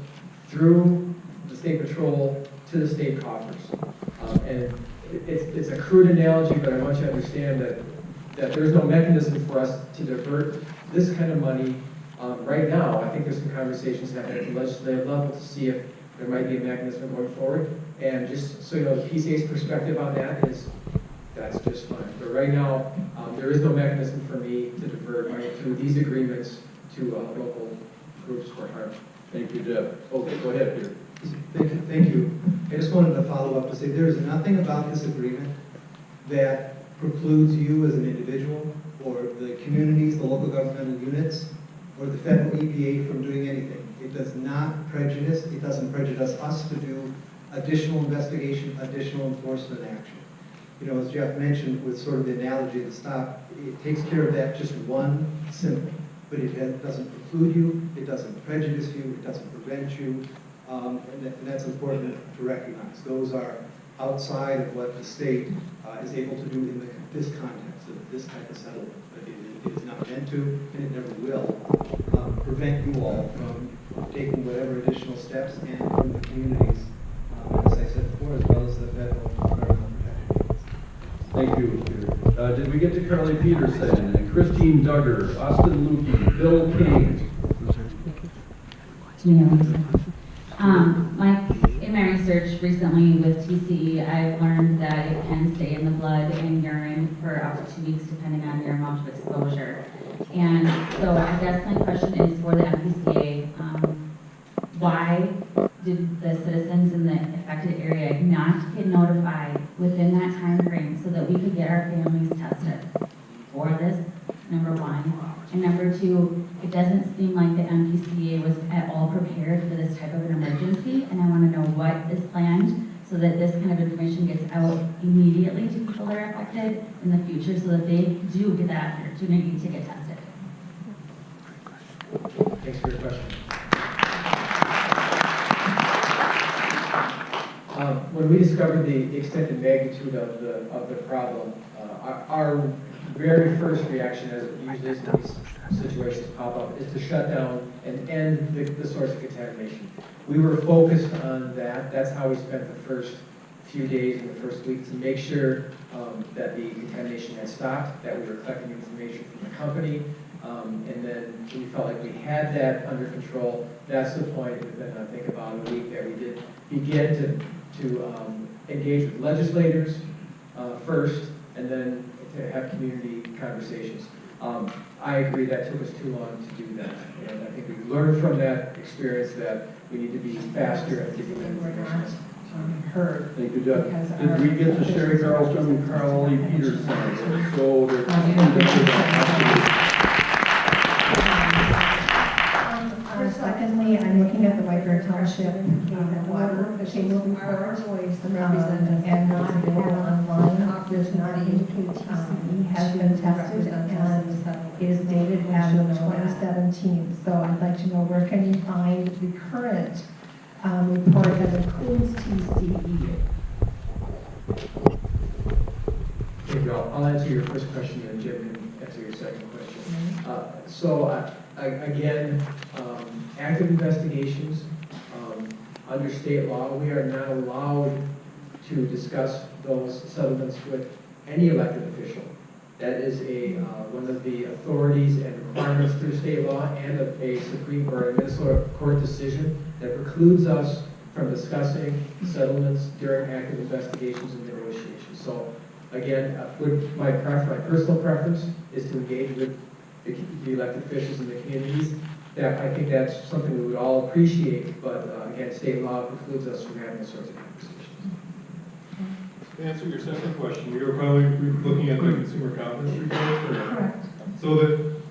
through the state patrol to the state coffers. And it's a crude analogy, but I want you to understand that there's no mechanism for us to divert this kind of money. Right now, I think there's some conversations happening at the legislative level to see if there might be a mechanism going forward. And just so you know, the PCA's perspective on that is that's just fine. But right now, there is no mechanism for me to divert money through these agreements to local groups for harm. Thank you, Jeff. Okay, go ahead, Peter. Thank you. I just wanted to follow up to say there is nothing about this agreement that precludes you as an individual or the communities, the local governmental units, or the federal EPA from doing anything. It does not prejudice, it doesn't prejudice us to do additional investigation, additional enforcement action. You know, as Jeff mentioned with sort of the analogy of the stop, it takes care of that just one symptom, but it doesn't preclude you, it doesn't prejudice you, it doesn't prevent you, and that's important to recognize. Those are outside of what the state is able to do in this context of this type of settlement. But it is not meant to, and it never will, prevent you all from taking whatever additional steps and from the communities, as I said before, as well as the federal environmental protection agencies. Thank you, Peter. Did we get to Carly Peterson and Christine Duggar, Austin Lukey, Bill King? In my research recently with TCE, I've learned that it can stay in the blood and urine for up to 2 weeks depending on your amount of exposure. And so I guess my question is for the MPCA, why did the citizens in the affected area not get notified within that time frame so that we could get our families tested for this, number one? And number two, it doesn't seem like the MPCA was at all prepared for this type of an emergency, and I want to know what is planned so that this kind of information gets out immediately to people that are affected in the future so that they do get that opportunity to get tested. Thanks for your question. When we discovered the extent and magnitude of the problem, our very first reaction, as it usually is when these situations pop up, is to shut down and end the source of contamination. We were focused on that. That's how we spent the first few days and the first week, to make sure that the contamination had stopped, that we were collecting information from the company, and then we felt like we had that under control. That's the point, within I think about a week, that we did begin to engage with legislators first, and then to have community conversations. I agree that took us too long to do that, and I think we've learned from that experience that we need to be faster at giving them information. Heard. Thank you, Jeff. Did we get to Sherry Carlstrom and Carly Peterson? So secondly, I'm looking at the White Bear Township water table report and not available online. Does not indicate TCE has been tested and is dated as of 2017. So I'd like to know, where can you find the current report that includes TCE? Thank you. I'll answer your first question, and Jim can answer your second question. Again, active investigations, under state law, we are not allowed to discuss those settlements with any elected official. That is one of the authorities and requirements through state law and a Supreme or a Minnesota court decision that precludes us from discussing settlements during active investigations and negotiations. So again, my personal preference is to engage with the elected officials in the communities. I think that's something we would all appreciate, but again, state law precludes us from having those sorts of conversations. To answer your second question, you were probably looking at the consumer confidence report. Correct. So the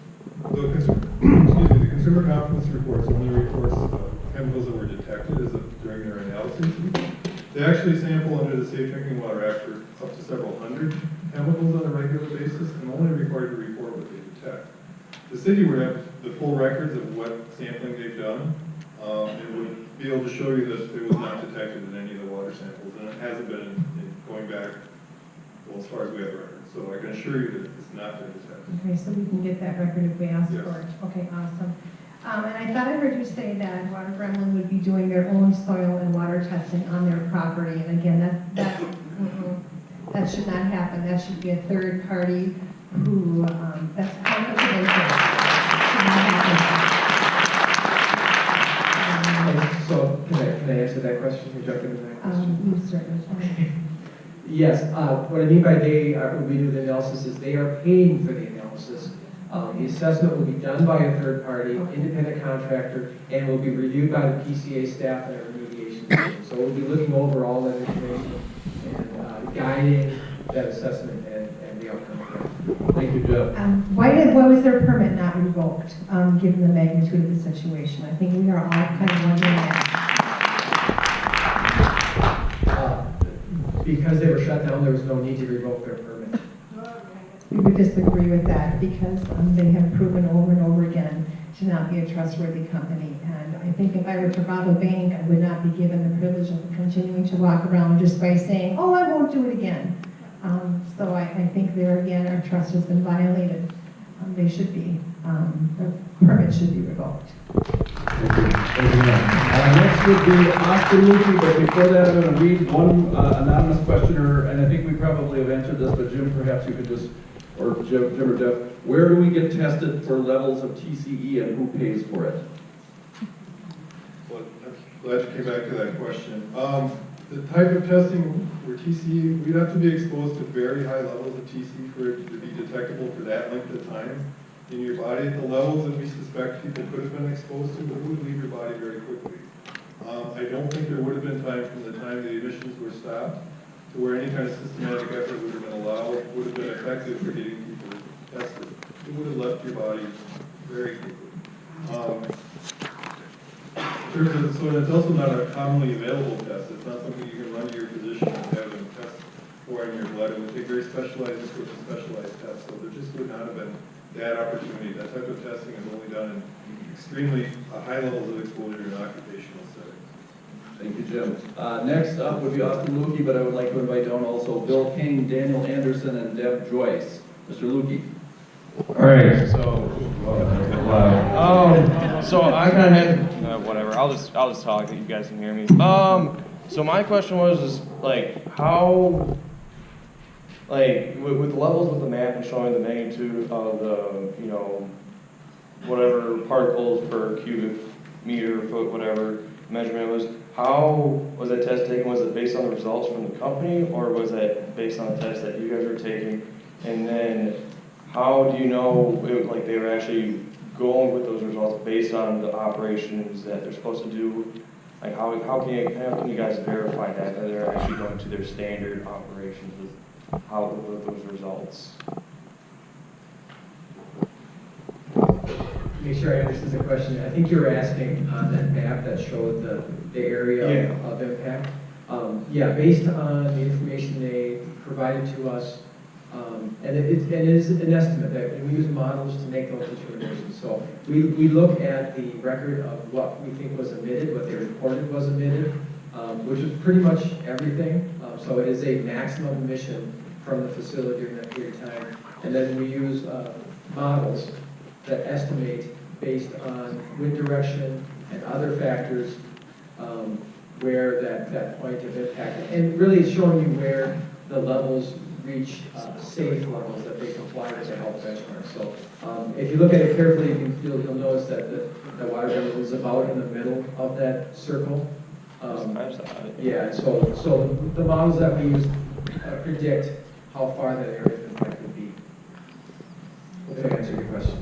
consumer confidence reports only reports chemicals that were detected during their analysis. They actually sample under the Safe Drinking Water Act for up to several hundred chemicals on a regular basis, and only required to report what they detect. The city would have the full records of what sampling they've done. It would be able to show you that it was not detected in any of the water samples, and it hasn't been in going back, well, as far as we have records. So I can assure you that it's not been detected. Okay, so we can get that record if we ask Yes. for it. Okay, awesome. And I thought I heard you say that Water Gremlin would be doing their own soil and water testing on their property. And again, that should not happen. That should be a third party who, that's kind of what they should not happen. So can I answer that question? Can you jump into that question? You certainly can. Yes, what I mean by they will be doing the analysis is they are paying for the analysis. The assessment will be done by a third party, independent contractor, and will be reviewed by the PCA staff and a remediation division. So we'll be looking over all that information and guiding that assessment and the outcome. Thank you, Jeff. Why was their permit not revoked, given the magnitude of the situation? I think we are all kind of wondering that. Because they were shut down, there was no need to revoke their permit. We would disagree with that because they have proven over and over again to not be a trustworthy company. And I think if I were to rob a bank, I would not be given the privilege of continuing to walk around just by saying, oh, I won't do it again. So I think there again, our trust has been violated. They should be, the permit should be revoked. Next would be Austin Lukey, but before that, I'm going to read one anonymous questioner, and I think we probably have answered this, but Jim, perhaps you could just, or Jim or Jeff, where do we get tested for levels of TCE and who pays for it? Well, I'm glad you came back to that question. The type of testing where TCE, we'd have to be exposed to very high levels of TCE for it to be detectable for that length of time in your body. At the levels that we suspect people could have been exposed to, it would leave your body very quickly. I don't think there would have been time from the time the emissions were stopped to where any kind of systematic effort would have been allowed, would have been effective for getting people tested. It would have left your body very quickly. So it's also not a commonly available test. It's not something you can run to your physician and have them test for in your blood. It would take very specialized equipment, specialized tests. So there just would not have been that opportunity. That type of testing is only done in extremely high levels of exposure in occupational settings. Thank you, Jim. Next up would be Austin Lukey, but I would like to invite down also Bill King, Daniel Anderson, and Deb Joyce. Mr. Lukey. All right, so I kind of had whatever. I'll just talk that you guys can hear me. So my question was is like how, like with levels with the map and showing the magnitude of the whatever particles per cubic meter, foot, whatever measurement was. How was that test taken? Was it based on the results from the company, or was it based on the test that you guys were taking? And then how do you know like they were actually going with those results based on the operations that they're supposed to do? Like how can you guys verify that they're actually going to their standard operations with those results? Make sure I understood the question. I think you were asking on that map that showed the area of impact. Yeah, based on the information they provided to us, and it is an estimate that we use models to make those determinations. So we look at the record of what we think was emitted, what they reported was emitted, which is pretty much everything. So it is a maximum emission from the facility during that period of time. And then we use models that estimate based on wind direction and other factors where that point of impact. And really it's showing you where the levels reach safe levels that they comply with the health benchmark. So if you look at it carefully, you'll notice that the water level is about in the middle of that circle. Yeah, so the models that we use predict how far that area of impact would be. Hope I answered your question.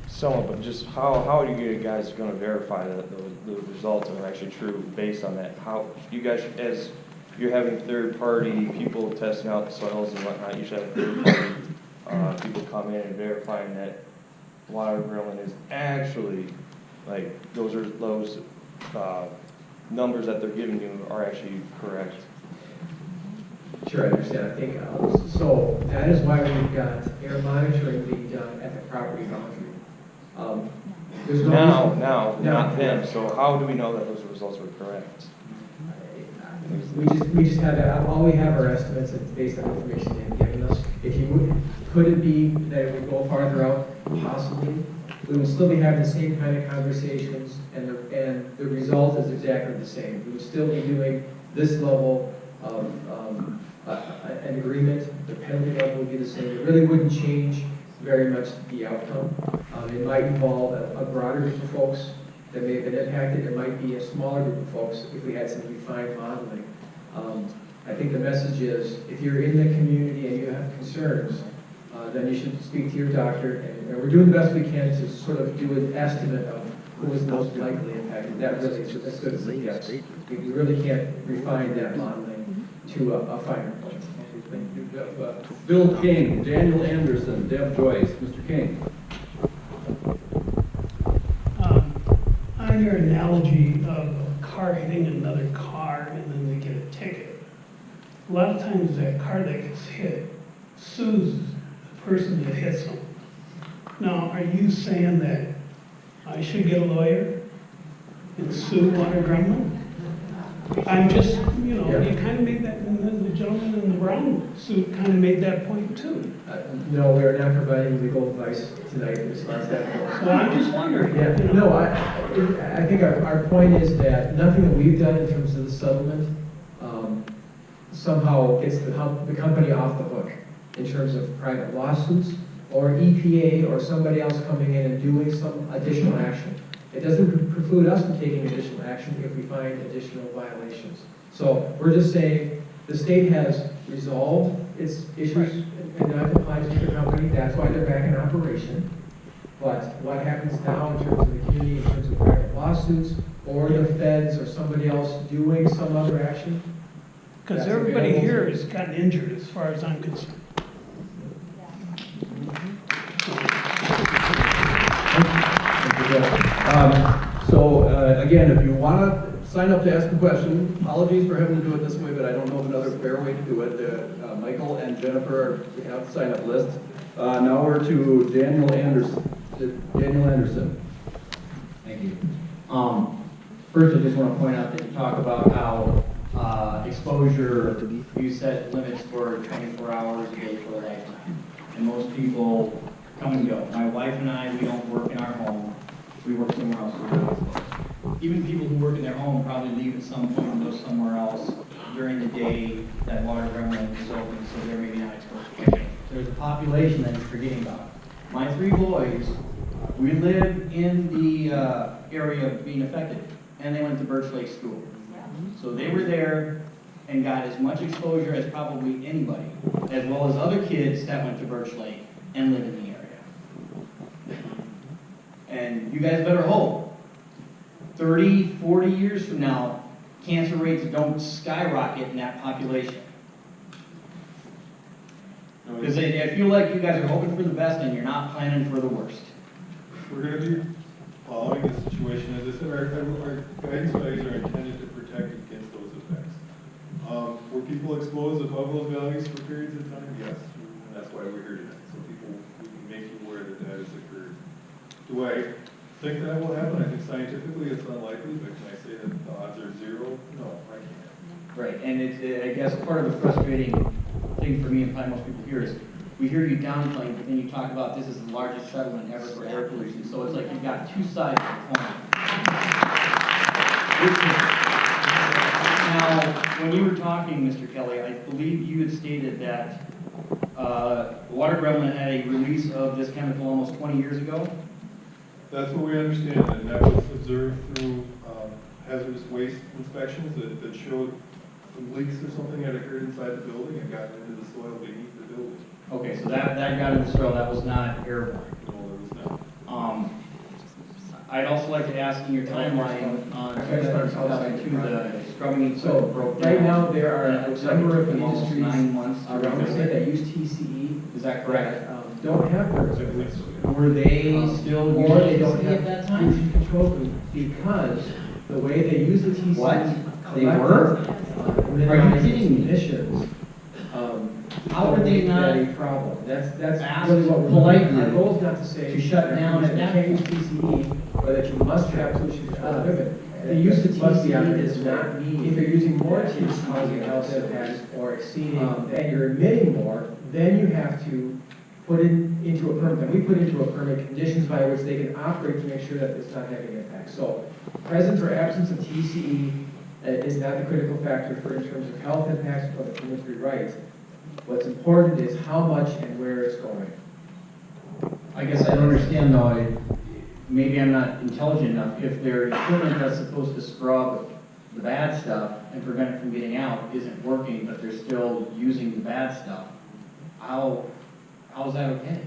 Somewhat, but just how are you guys going to verify that the results are actually true based on that? How you guys, as you're having third-party people testing out the soils and whatnot, you should have third-party people come in and verifying that water Gremlin is actually, like, those numbers that they're giving you are actually correct. Sure, I understand. I think, so that is why we've got air monitoring being done at the property boundary. There's no not them. So how do we know that those results were correct? We just have that. All we have are estimates based on information they've given us. Could it be that it would go farther out? Possibly. We would still be having the same kind of conversations, and the result is exactly the same. We would still be doing this level of an agreement. The penalty level would be the same. It really wouldn't change very much the outcome. It might involve a broader group of folks that may have been impacted. It might be a smaller group of folks if we had some refined modeling. I think the message is, if you're in the community and you have concerns, then you should speak to your doctor. And we're doing the best we can to sort of do an estimate of who is most likely impacted. That really is as good as it gets. We really can't refine that modeling to a finer point. Thank you, Jeff. Bill King, Daniel Anderson, Deb Joyce. Mr. King. On your analogy of a car hitting another car and then they get a ticket, a lot of times that car that gets hit sues the person that hits them. Now, are you saying that I should get a lawyer and sue Water Gremlin? I'm just, you know, you kind of made that, and the gentleman in the brown suit kind of made that point too. No, we are not providing legal advice tonight as far as that goes. Well, I'm just wondering. Yeah, you know. no, I think our point is that nothing that we've done in terms of the settlement somehow gets the company off the hook in terms of private lawsuits or EPA or somebody else coming in and doing some additional action. It doesn't preclude us from taking additional action if we find additional violations. So we're just saying the state has resolved its issues in non-compliance with the company. That's why they're back in operation. But what happens now in terms of the community, in terms of private lawsuits, or the feds or somebody else doing some other action? Because everybody here has gotten injured as far as I'm concerned. Again, if you want to sign up to ask a question, apologies for having to do it this way, but I don't know of another fair way to do it. Michael and Jennifer have the sign-up list. Now we're to Daniel Anderson. Thank you. First, I just want to point out that you talk about how exposure, you set limits for 24 hours a day for a lifetime. And most people come and go. My wife and I, we don't work in our home. We work somewhere else. We're not exposed. Even people who work in their home probably leave at some point and go somewhere else during the day that water gremlin is open, so they're maybe not exposed to it. There's a population that is forgetting about it. My 3 boys, we live in the area of being affected, and they went to Birch Lake School. So they were there and got as much exposure as probably anybody, as well as other kids that went to Birch Lake and live in the area. And you guys better hope 30, 40 years from now, cancer rates don't skyrocket in that population. Because I feel like you guys are hoping for the best and you're not planning for the worst. We're going to be following the situation. As I said, our guidance values are intended to protect against those effects. Were people exposed above those values for periods of time? Yes. And that's why we're here tonight. So we can make you aware that that has occurred. Do I think that will happen? I think scientifically it's unlikely, but can I say that the odds are 0? No, I can't. Right, and it's, I guess part of the frustrating thing for me and probably most people here is we hear you downplaying, but then you talk about this is the largest settlement ever for air pollution. So it's like you've got 2 sides of the coin. Now, when you were talking, Mr. Kelly, I believe you had stated that water gremlin had a release of this chemical almost 20 years ago. That's what we understand, and that was observed through hazardous waste inspections that showed some leaks or something that occurred inside the building and got into the soil beneath the building. Okay, so that got in the soil, that was not airborne. No, there was not. I'd also like to ask in your timeline on 2002, the scrubbing So broke down. right now, there are a Looks like number it's of been almost industries 9 months. around the state that use TCE. Is that correct? That don't have permits. Were they still Or they using don't TCE have at that time? pollution control because the way they use the TCE. What? They were? Are you kidding me? Emissions. How would they not a problem? That's ask really what we're politely Our goal is not to say to shut down at that you can't use TCE, or that you must have pollution control equipment. The use of TCE does not mean if you're using more TCE causing health impacts or exceeding, and you're emitting more, then you have to put it into a permit. And we put into a permit conditions by which they can operate to make sure that it's not having an impact. So presence or absence of TCE is not the critical factor for in terms of health impacts or the permissive rights. What's important is how much and where it's going. I guess I don't understand though, maybe I'm not intelligent enough. If their equipment that's supposed to scrub the bad stuff and prevent it from getting out isn't working, but they're still using the bad stuff, how is that okay?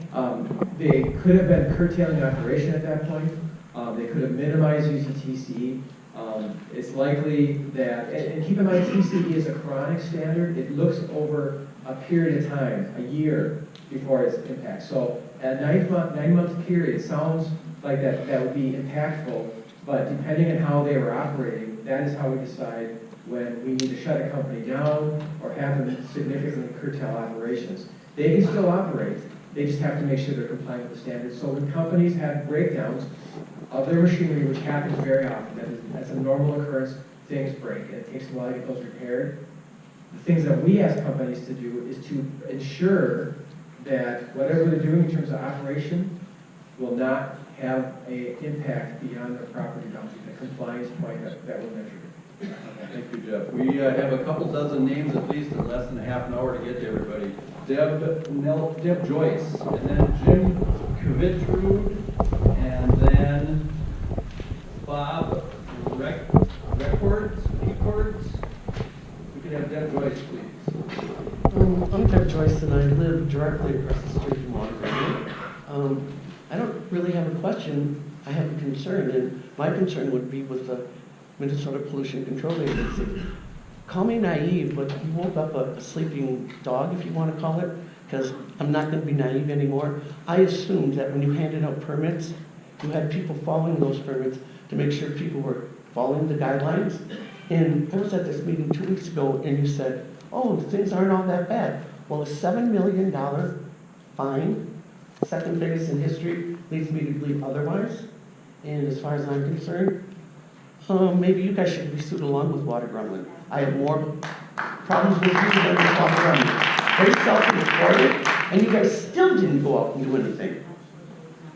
They could have been curtailing operation at that point. They could have minimized using TCE. It's likely that, and keep in mind, TCE is a chronic standard. It looks over a period of time, a year, before its impact. So a 9-month period sounds like that would be impactful, but depending on how they were operating, that is how we decide when we need to shut a company down or have them significantly curtail operations. They can still operate. They just have to make sure they're complying with the standards. So when companies have breakdowns of their machinery, which happens very often, that's a normal occurrence things break, and it takes a while to get those repaired. The things that we ask companies to do is to ensure that whatever they're doing in terms of operation will not have an impact beyond their property boundary, the compliance point that we're measuring. Thank you, Jeff. We have a couple dozen names at least in less than a half an hour to get to everybody. Deb Joyce, and then Jim Kvitrude, and then Bob Records. We could have Deb Joyce, please. I'm Deb Joyce, and I live directly across the street from Waterbury. I don't really have a question. I have a concern, and my concern would be with the Minnesota Pollution Control Agency. Call me naive, but you woke up a sleeping dog, if you want to call it, because I'm not going to be naive anymore. I assumed that when you handed out permits, you had people following those permits to make sure people were following the guidelines. And I was at this meeting 2 weeks ago, and you said, oh, things aren't all that bad. Well, a $7 million fine, second biggest in history, leads me to believe otherwise. And as far as I'm concerned, maybe you guys should be sued along with Water Gremlin. I have more problems with you than with Water Gremlin. They self-reported, and you guys still didn't go out and do anything.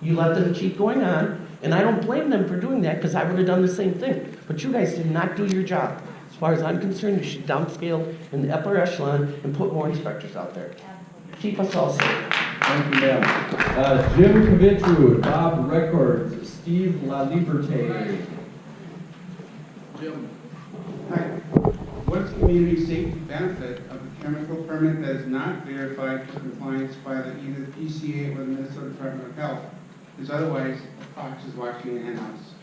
You let them keep going on, and I don't blame them for doing that because I would have done the same thing. But you guys did not do your job. As far as I'm concerned, you should downscale in the upper echelon and put more inspectors out there. Keep us all safe. Thank you, ma'am. Jim Kvitrude, Bob Records, Steve La Liberté. Jim. Hi. What's the community safety benefit of a chemical permit that is not verified for compliance by either the TCE or the Minnesota Department of Health? Because otherwise, a fox is watching the henhouse.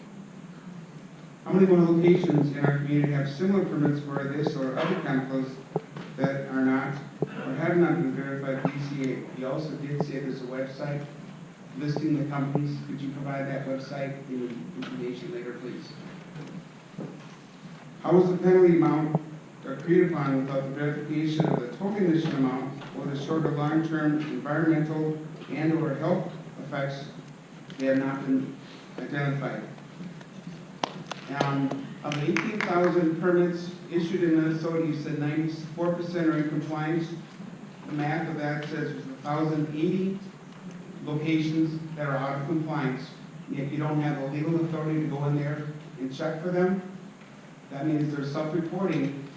How many more locations in our community have similar permits for this or other chemicals that are not or have not been verified by TCE? You also did say there's a website listing the companies. Could you provide that website in the information later, please? How is the penalty amount agreed upon without the verification of the total emission amount or the short or long-term environmental and or health effects that have not been identified? Of the 18,000 permits issued in Minnesota, you said 94% are in compliance. The math of that says there's 1,080 locations that are out of compliance. If you don't have the legal authority to go in there and check for them, that means they're self-reporting.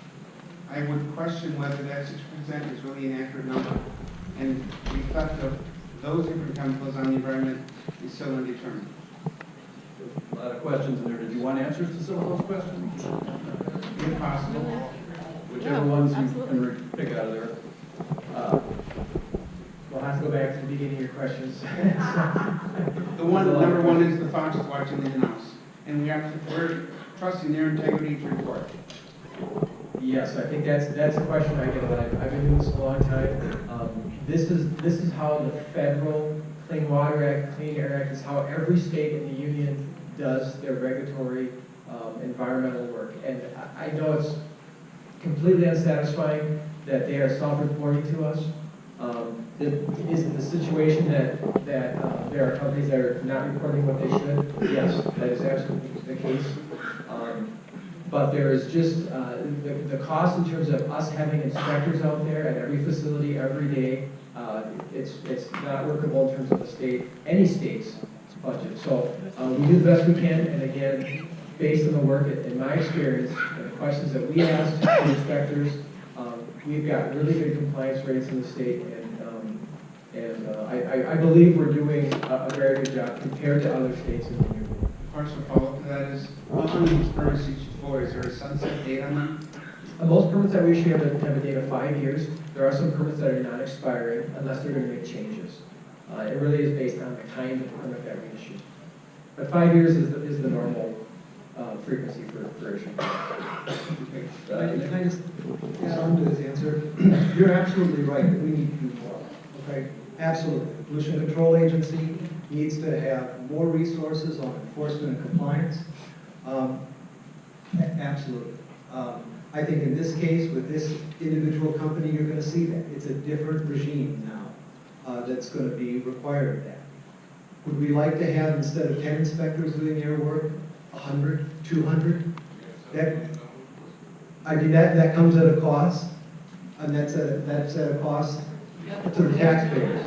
I would question whether that 6% is really an accurate number. And the effect of those different chemicals on the environment is still undetermined. A lot of questions in there. Did you want answers to some of those questions? If possible. Whichever ones you can pick out of there. We'll have to go back to the beginning of your questions. Number one is the fox is watching the henhouse. And we're trusting their integrity to report. Yes, I think that's a question I get a lot. I've been doing this a long time. This is how the federal Clean Water Act, Clean Air Act is how every state in the union does their regulatory environmental work. And I know it's completely unsatisfying that they are self-reporting to us. Is it the situation that there are companies that are not reporting what they should? Yes, that is absolutely the case. But there is just the cost in terms of us having inspectors out there at every facility every day. It's not workable in terms of the state, any state's budget. So we do the best we can, and again, based on the work, in my experience, and the questions that we asked the inspectors, we've got really good compliance rates in the state, and I believe we're doing a very good job compared to other states in the union. Partial follow-up to that is, how many of these permits issued for? Is there a sunset date on them? Most permits that we issue have a date of 5 years. There are some permits that are not expiring unless they're going to make changes. It really is based on the kind of permit that we issue. But 5 years is the normal frequency for issuing. Can I just add on to this answer? You're absolutely right that we need to do more. Okay, absolutely. The Pollution Control Agency needs to have more resources on enforcement and compliance. Absolutely. I think in this case, with this individual company, you're going to see that. It's a different regime now that's going to be required of that. Would we like to have, instead of 10 inspectors doing their work, 100, 200? I mean, that comes at a cost, and that's at a cost to the taxpayers.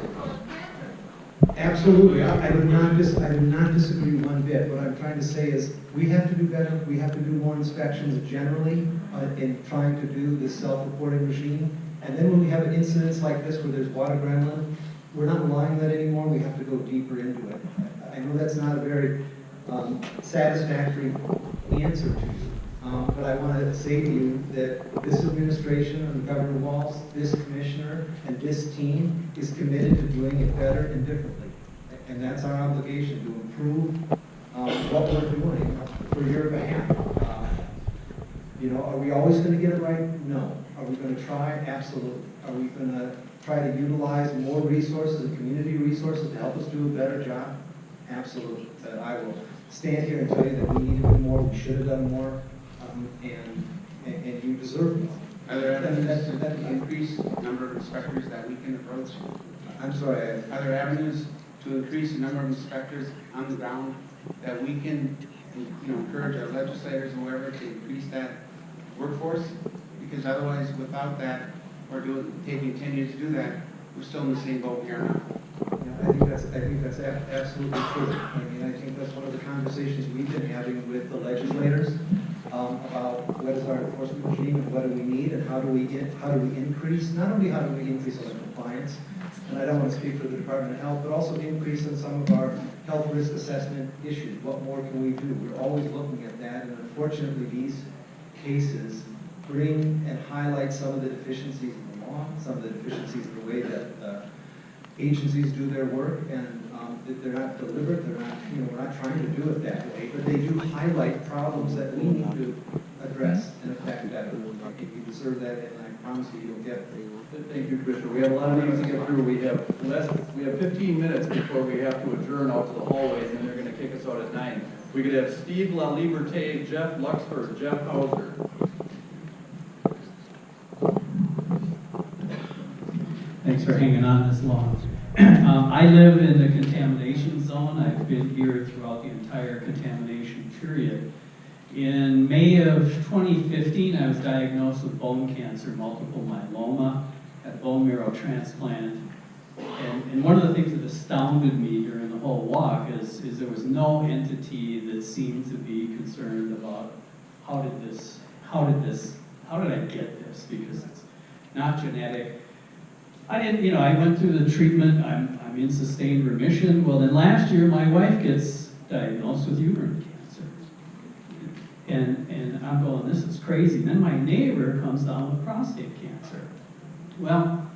Absolutely, I do not disagree one bit. What I'm trying to say is, we have to do better, we have to do more inspections generally in trying to do this self-reporting regime. And then when we have incidents like this where there's water gremlin, we're not relying on that anymore, we have to go deeper into it. I know that's not a very satisfactory answer to you, but I want to say to you that this administration under Governor Walz, this commissioner, and this team is committed to doing it better and differently. And that's our obligation, to improve what we're doing for your behalf. Are we always going to get it right? No. Are we going to try? Absolutely. Are we going to try to utilize more resources and community resources to help us do a better job? Absolutely. But I will stand here and tell you that we need to do more, we should have done more, and you deserve more. Are there avenues to increase the number of inspectors that we can approach? I'm sorry. Are there avenues to increase the number of inspectors on the ground that we can, encourage our legislators and whoever to increase that workforce? Because otherwise, without that, or taking 10 years to do that, we're still in the same boat we are now. I think that's absolutely true. I mean, I think that's one of the conversations we've been having with the legislators about what is our enforcement regime and what do we need and how do we increase, not only how do we increase on the compliance, and I don't want to speak for the Department of Health, but also increase on some of our health risk assessment issues. What more can we do? We're always looking at that, and unfortunately these cases bring and highlight some of the deficiencies in the law, some of the deficiencies in the way that agencies do their work, and they're not deliberate, we're not trying to do it that way, but they do highlight problems that we need to address and affect better. You deserve that, and I promise you'll get it. Thank you, Commissioner. We have a lot of things to get through. We have 15 minutes before we have to adjourn out to the hallways, and then they're going to kick us out at 9. We could have Steve LaLiberte, Jeff Luxford, Jeff Hauser. Thanks for hanging on this long. I live in the contamination zone. I've been here throughout the entire contamination period. In May of 2015, I was diagnosed with bone cancer, multiple myeloma, had a bone marrow transplant. And one of the things that astounded me during the whole walk is there was no entity that seemed to be concerned about how did I get this? Because it's not genetic. I went through the treatment, I'm in sustained remission. Well, then last year, my wife gets diagnosed with uterine cancer. And I'm going, this is crazy. Then my neighbor comes down with prostate cancer. Well,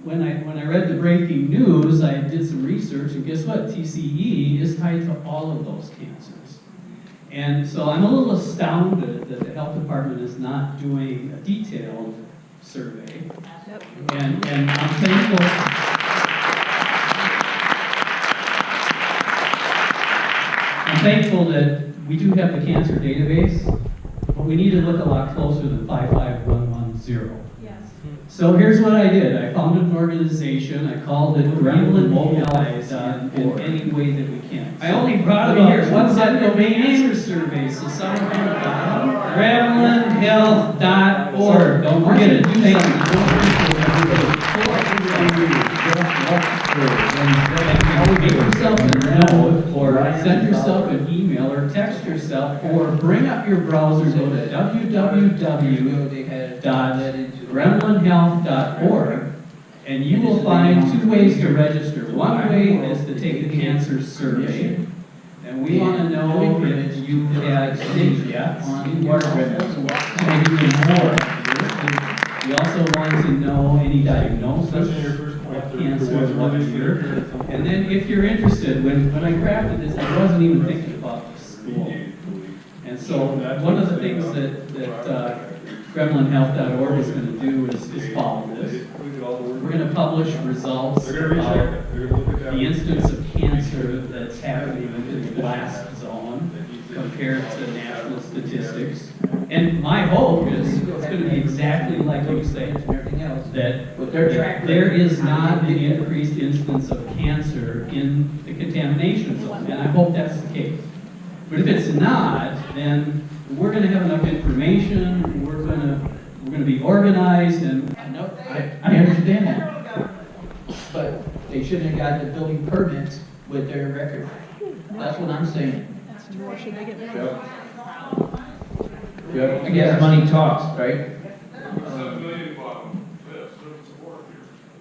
when I read the breaking news, I did some research, and guess what? TCE is tied to all of those cancers. And so I'm a little astounded that the health department is not doing a detailed survey. Yep. And I'm thankful. I'm thankful that we do have the cancer database, but we need to look a lot closer than 55110. Yes. So here's what I did. I founded an organization. I called it Gremlin Mobilized in any way that we can. I only brought it here. What's that domain answer survey? So someone gremlinhealth.org. Don't forget it. Thank you. Give yourself a note, or send yourself an email, or text yourself, or bring up your browser, go to www.gremlinhealth.org, and you will find 2 ways to register. One way is to take the cancer survey, and we want to know if you've had stage yet on water gremlins, and even more. We also want to know any diagnosis of cancer what year. And then if you're interested, when I crafted this, I wasn't even thinking about the school. And so one of the things that gremlinhealth.org is going to do is follow this. We're going to publish results about the instance of cancer that's happening in the blast zone compared to national statistics. And my hope is it's going to be exactly like you say, that there is not an increased instance of cancer in the contamination zone, and I hope that's the case. But if it's not, then we're going to have enough information, we're going we're gonna be organized, and I understand that. But they shouldn't have got the building permits with their record. That's what I'm saying. I guess money talks, right?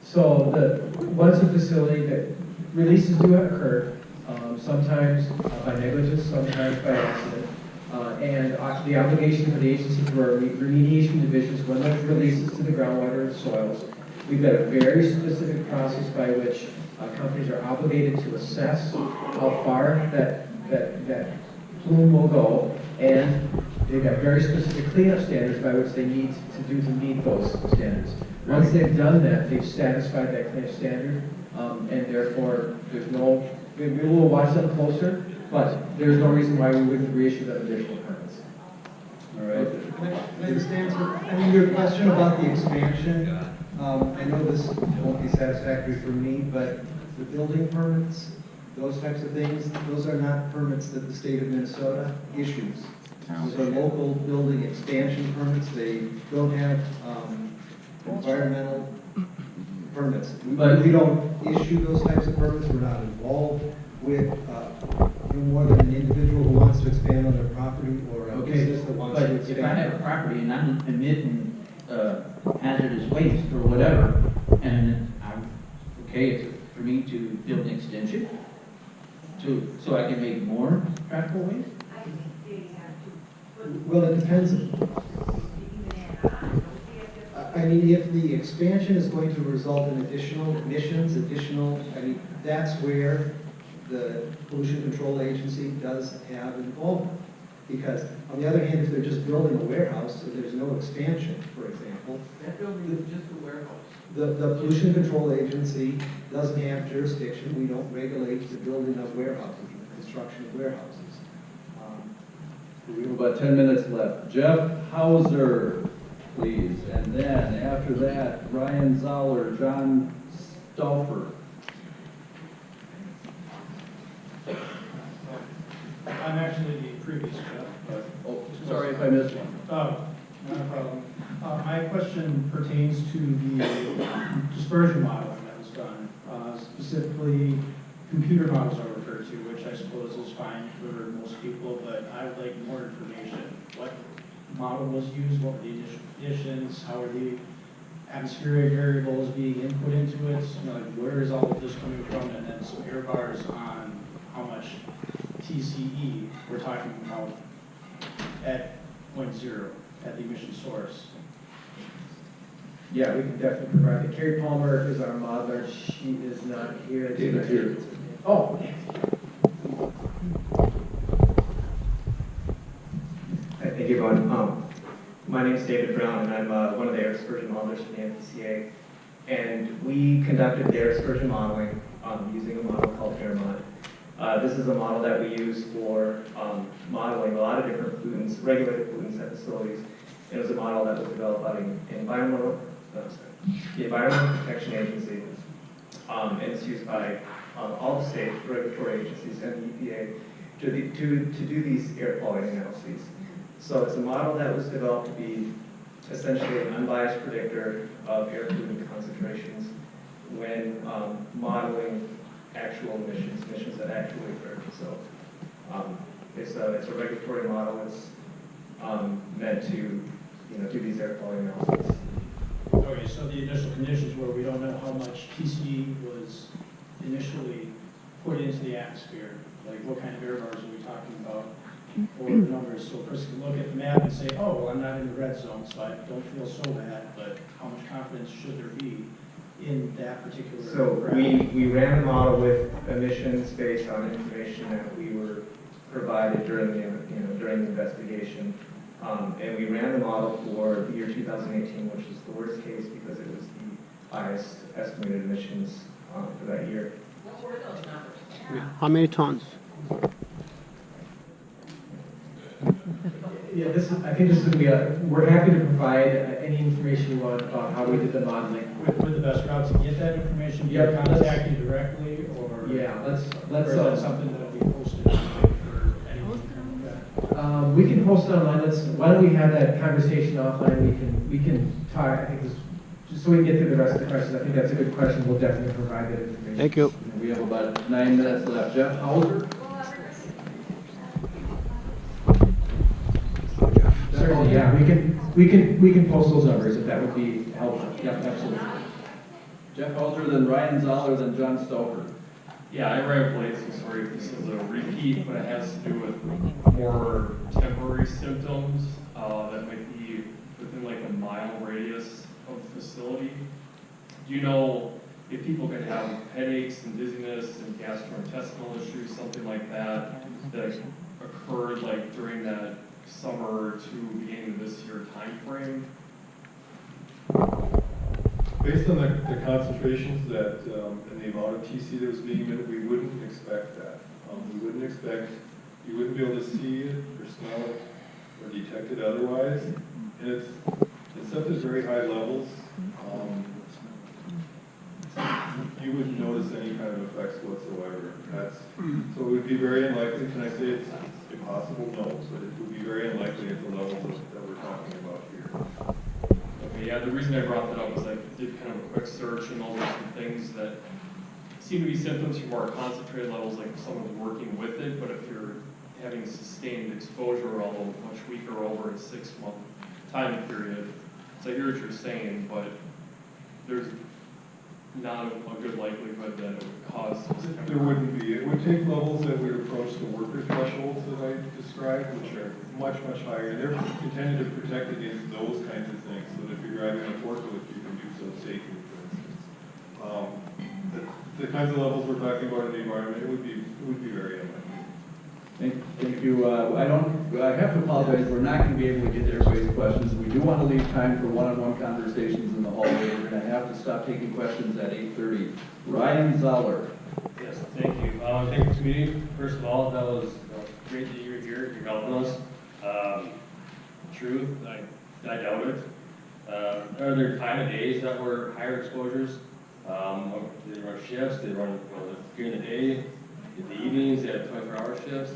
So once a facility that releases do occur, sometimes by negligence, sometimes by accident, and the obligation for the agency through our remediation divisions, when there's releases to the groundwater and soils, we've got a very specific process by which companies are obligated to assess how far that plume will go, and they've got very specific cleanup standards by which they need to do to meet those standards. Once they've done that, they've satisfied that cleanup standard, and therefore there's no, we will watch them closer, but there's no reason why we wouldn't reissue them additional permits. All right. Can I just answer? I mean, your question about the expansion, I know this won't be satisfactory for me, but the building permits, those types of things, those are not permits that the state of Minnesota issues. Those are local building expansion permits. They don't have environmental permits. We don't issue those types of permits. We're not involved with more than an individual who wants to expand on their property or a business that wants to expand. If I have a property and I'm emitting hazardous waste or whatever, and I'm okay for me to build an extension so I can make more tractable waste? Well, it depends. I mean, if the expansion is going to result in additional emissions, I mean, that's where the Pollution Control Agency does have involvement. Because on the other hand, if they're just building a warehouse, so there's no expansion, for example. That building is just a warehouse. The Pollution Control Agency doesn't have jurisdiction. We don't regulate the building of warehouses, the construction of warehouses. We have about 10 minutes left. Jeff Hauser, please. And then after that, Ryan Zoller, John Stauffer. I'm actually the previous Jeff, but... Oh, sorry if I missed one. Oh, not a problem. My question pertains to the dispersion modeling that was done. Specifically, computer models are referred to, which I suppose is fine for most people, but I would like more information. What model was used, what were the initial conditions, how are the atmospheric variables being input into it, you know, like where is all of this coming from, and then some error bars on how much TCE we're talking about at 0.0 at the emission source. Yeah, we can definitely provide it. Carrie Palmer is our modeler. She is not here. David's here. Oh. Thank you, everyone. My name is David Brown, and I'm one of the air dispersion modelers from the NPCA. And we conducted the air dispersion modeling using a model called AirMod. This is a model that we use for modeling a lot of different pollutants, regulated pollutants at facilities. It was a model that was developed by the Environmental Protection Agency, and it's used by all the state regulatory agencies and the EPA to do these air quality analyses. So it's a model that was developed to be essentially an unbiased predictor of air pollutant concentrations when modeling actual emissions that actually occurred. So it's a regulatory model. It's meant to do these air quality analyses. Okay, so the initial conditions were we don't know how much TCE was initially put into the atmosphere. Like what kind of air bars are we talking about, or numbers? So a person can look at the map and say, oh, well, I'm not in the red zone, so I don't feel so bad, but how much confidence should there be in that particular So we ran the model with emissions based on information that we were provided during the investigation. And we ran the model for the year 2018, which is the worst case because it was the highest estimated emissions for that year. What were those numbers? How many tons? Yeah, I think this is going to be we're happy to provide any information you want about how we did the modeling. With the best route to get that information, do you contact you directly, or? Yeah, let's or is that something that will be posted for anyone? We can post it online. Why don't we have that conversation offline? We can talk, I think this, just so we can get through the rest of the questions. I think that's a good question. We'll definitely provide that information. Thank you. We have about 9 minutes left. Jeff Hauser? Certainly, yeah. We can post those numbers if that would be helpful. Yep, absolutely. Jeff Hauser, then Ryan Zoller, then John Stouffer. Yeah, I write a blade, so sorry if this is a repeat, but it has to do with more temporary symptoms that might be within like a mile radius of the facility. Do you know if people could have headaches and dizziness and gastrointestinal issues, something like that, that occurred like during that summer to beginning of this year time frame? Based on the concentrations that, and the amount of TC that was being emitted, we wouldn't expect that. We wouldn't expect, you wouldn't be able to see it or smell it or detect it otherwise. And it's set at very high levels. You wouldn't notice any kind of effects whatsoever. So it would be very unlikely, can I say it's impossible? No, but it would be very unlikely at the levels that we're talking about here. Okay, yeah, the reason I brought that up was I did kind of a quick search and those are some things that seem to be symptoms from more concentrated levels, like if someone's working with it, but if you're having sustained exposure, although much weaker over a 6-month time period. So I hear what you're saying, but there's not a good likelihood that it would cause those kind of... There wouldn't be. It would take levels that would approach the worker thresholds that I described, which are much, much higher. And they're intended to protect against those kinds of things, so that if you're driving a forklift, you can do so safely, for instance. The kinds of levels we're talking about in the environment, it would be very unlikely. Thank you. I have to apologize. We're not going to be able to get to everybody's questions. We do want to leave time for one-on-one conversations in the hallway. We're going to have to stop taking questions at 8:30. Ryan Zoller. Yes, thank you. Thank you, community. First of all, that was great that you're here. You're helping us. Truth, I doubt it. Are there time of days that were higher exposures? Did they run shifts? Did they run during the day? In the evenings, they had 24-hour shifts?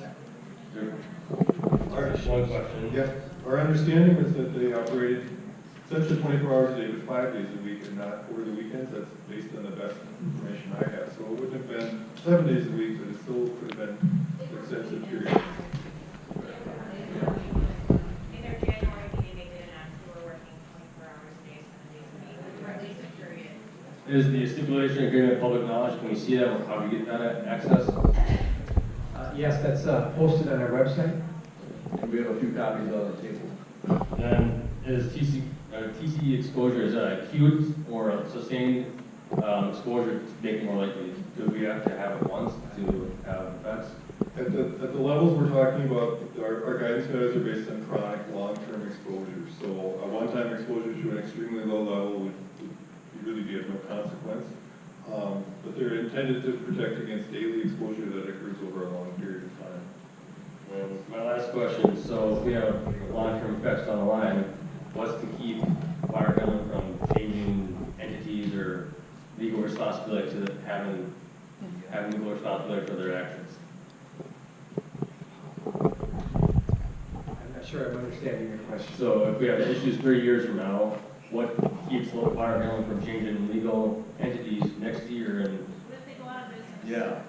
One question. Yeah, our understanding is that they operated essentially 24 hours a day, but 5 days a week, and not over the weekends. That's based on the best information I have. So it wouldn't have been 7 days a week, but it still could have been extensive periods. In their January meeting, they did announce they were working 24 hours a day, 7 days a week, for at least a period. Is the stipulation agreement public knowledge? Can we see that, or how do we get that access? Yes, that's posted on our website. And we have a few copies on the table. And is TCE exposure, is that acute or a sustained exposure to make it more likely? Do we have to have it once to have effects? At the levels we're talking about, our guidance values are based on chronic long-term exposure. So a one-time exposure to an extremely low level would really be of no consequence. But they're intended to protect against daily exposure that occurs over a long period of time. And my last question, so if we have long-term effects down the line, what's to keep Water Gremlin from changing entities or legal responsibility to having legal responsibility for their actions? I'm not sure I'm understanding your question. So if we have issues 3 years from now, what keeps Water Gremlin from changing legal entities next year? And yeah.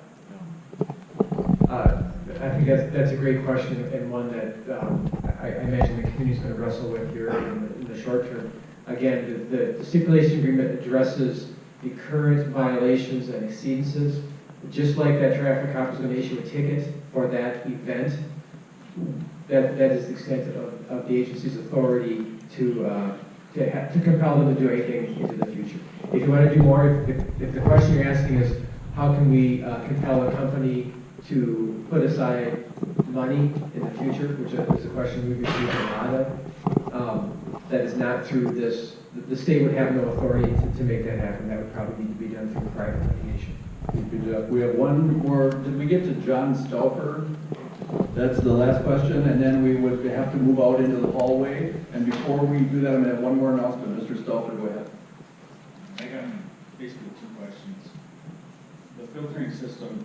I think that's a great question, and one that I imagine the community is going to wrestle with here in the short term. Again, the stipulation agreement addresses the current violations and exceedances. Just like that traffic cop is going to issue a ticket for that event, that is the extent of the agency's authority to compel them to do anything into the future. If you want to do more, if the question you're asking is how can we compel a company to put aside money in the future, which is a question we've received a lot of, that is not through this, the state would have no authority to make that happen. That would probably need to be done through private litigation. We have one more. Did we get to John Stouffer? That's the last question, and then we would have to move out into the hallway. And before we do that, I'm going to have one more announcement. Mr. Stouffer, go ahead. I got basically 2 questions. The filtering system,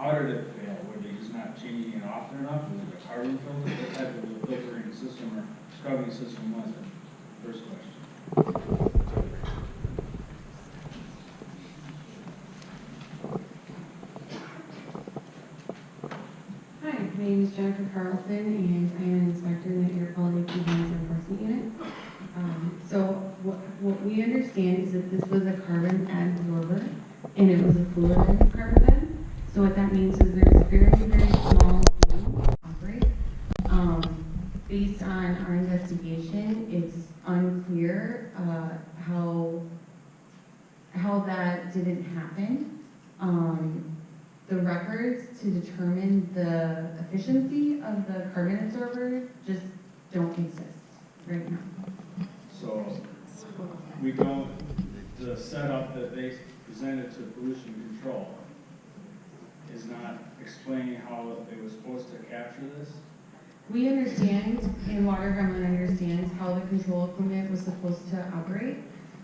how did it fail? Were they just not changing it often enough? Was it a carbon filter? What type of a filtering system or scrubbing system was it? First question. Hi, my name is Jennifer Carlson, and I am an inspector in the Air Quality Compliance Enforcement Unit. So what we understand is that this was a carbon adsorber, and it was a fluoride carbon bed. So what that means is there's very, very small room to operate. Based on our investigation, it's unclear how that didn't happen. The records to determine the efficiency of the carbon absorber just don't exist right now. So we don't, the setup that they presented to pollution control is not explaining how they were supposed to capture this? We understand, and Water Gremlin understands how the control equipment was supposed to operate,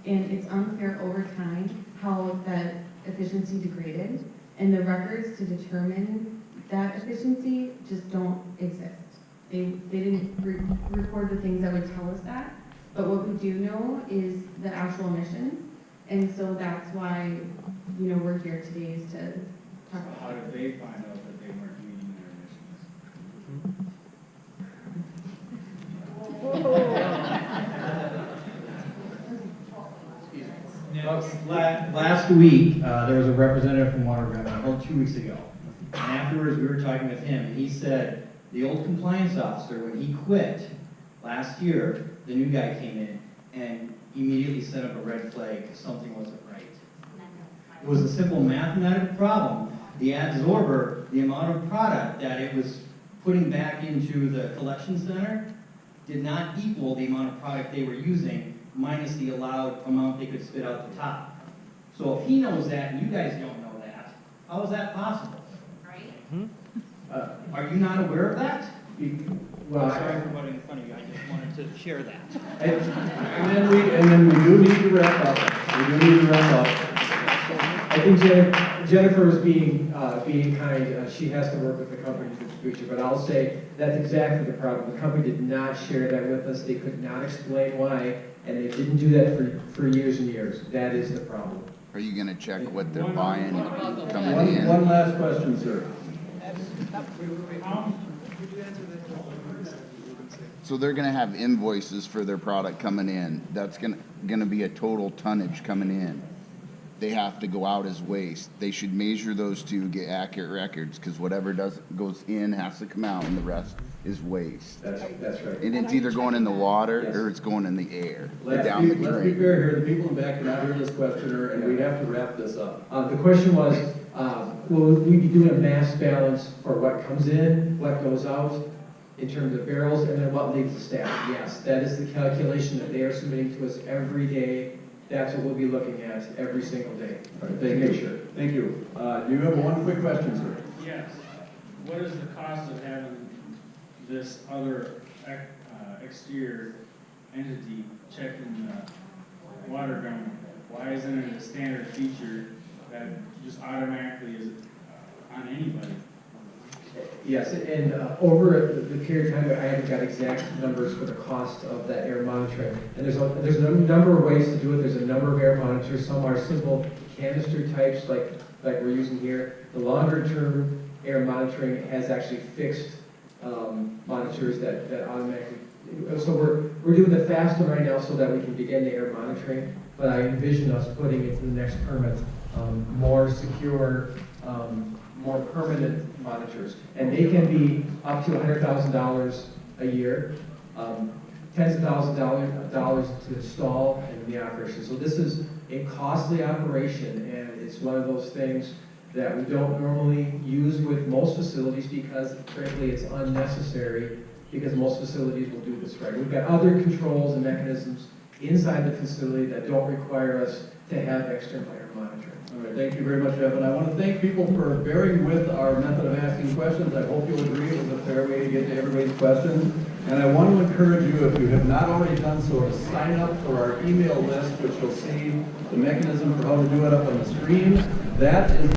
and it's unclear over time how that efficiency degraded, and the records to determine that efficiency just don't exist. They didn't record the things that would tell us that, but what we do know is the actual emissions, and so that's why, you know, we're here today is to talk about. How did they find out that they weren't meeting their emissions? Last week, there was a representative from Water Gremlin, about 2 weeks ago. And afterwards, we were talking with him, and he said the old compliance officer, when he quit last year, the new guy came in and immediately set up a red flag, something wasn't right. It was a simple mathematical problem. The adsorber, the amount of product that it was putting back into the collection center did not equal the amount of product they were using minus the allowed amount they could spit out the top. So if he knows that and you guys don't know that, how is that possible? Right? Are you not aware of that? Well, sorry for butting in front of you, I just wanted to share that. And then we do need to wrap up. We do need to wrap up. I think Jennifer was being kind. She has to work with the company in the future, but I'll say that's exactly the problem. The company did not share that with us. They could not explain why, and they didn't do that for years and years. That is the problem. Are you going to check what they're buying coming in? One last question, sir. So they're going to have invoices for their product coming in. That's going to be a total tonnage coming in. They have to go out as waste. They should measure those two, get accurate records, because whatever goes in has to come out, and the rest is waste. That's right. And it's either going in the water or it's going in the air, or down the drain. Let's be fair here. The people in the back cannot hear this questioner, and we have to wrap this up. The question was, will we be doing a mass balance for what comes in, what goes out, in terms of barrels, and then what leaves the staff? Yes, that is the calculation that they are submitting to us every day. That's what we'll be looking at every single day. All right, thank you. Thank you. Do you have one quick question, sir? Yes. What is the cost of having this other exterior entity checking the water ground? Why isn't it a standard feature that just automatically is on anybody? Yes, and over the period of time, I haven't got exact numbers for the cost of that air monitoring. And there's a number of ways to do it. There's a number of air monitors. Some are simple canister types, like we're using here. The longer term air monitoring has actually fixed monitors that automatically. So we're doing the fast one right now so that we can begin the air monitoring. But I envision us putting into the next permit more secure, more permanent monitors, and they can be up to $100,000 a year, tens of thousands of dollars to install and the operation. So this is a costly operation, and it's one of those things that we don't normally use with most facilities because, frankly, it's unnecessary because most facilities will do this right. We've got other controls and mechanisms inside the facility that don't require us to have external air monitoring. All right, thank you very much, Evan. I want to thank people for bearing with our method of asking questions. I hope you'll agree it was a fair way to get to everybody's questions. And I want to encourage you, if you have not already done so, to sign up for our email list, which you'll see the mechanism for how to do it up on the screen. That is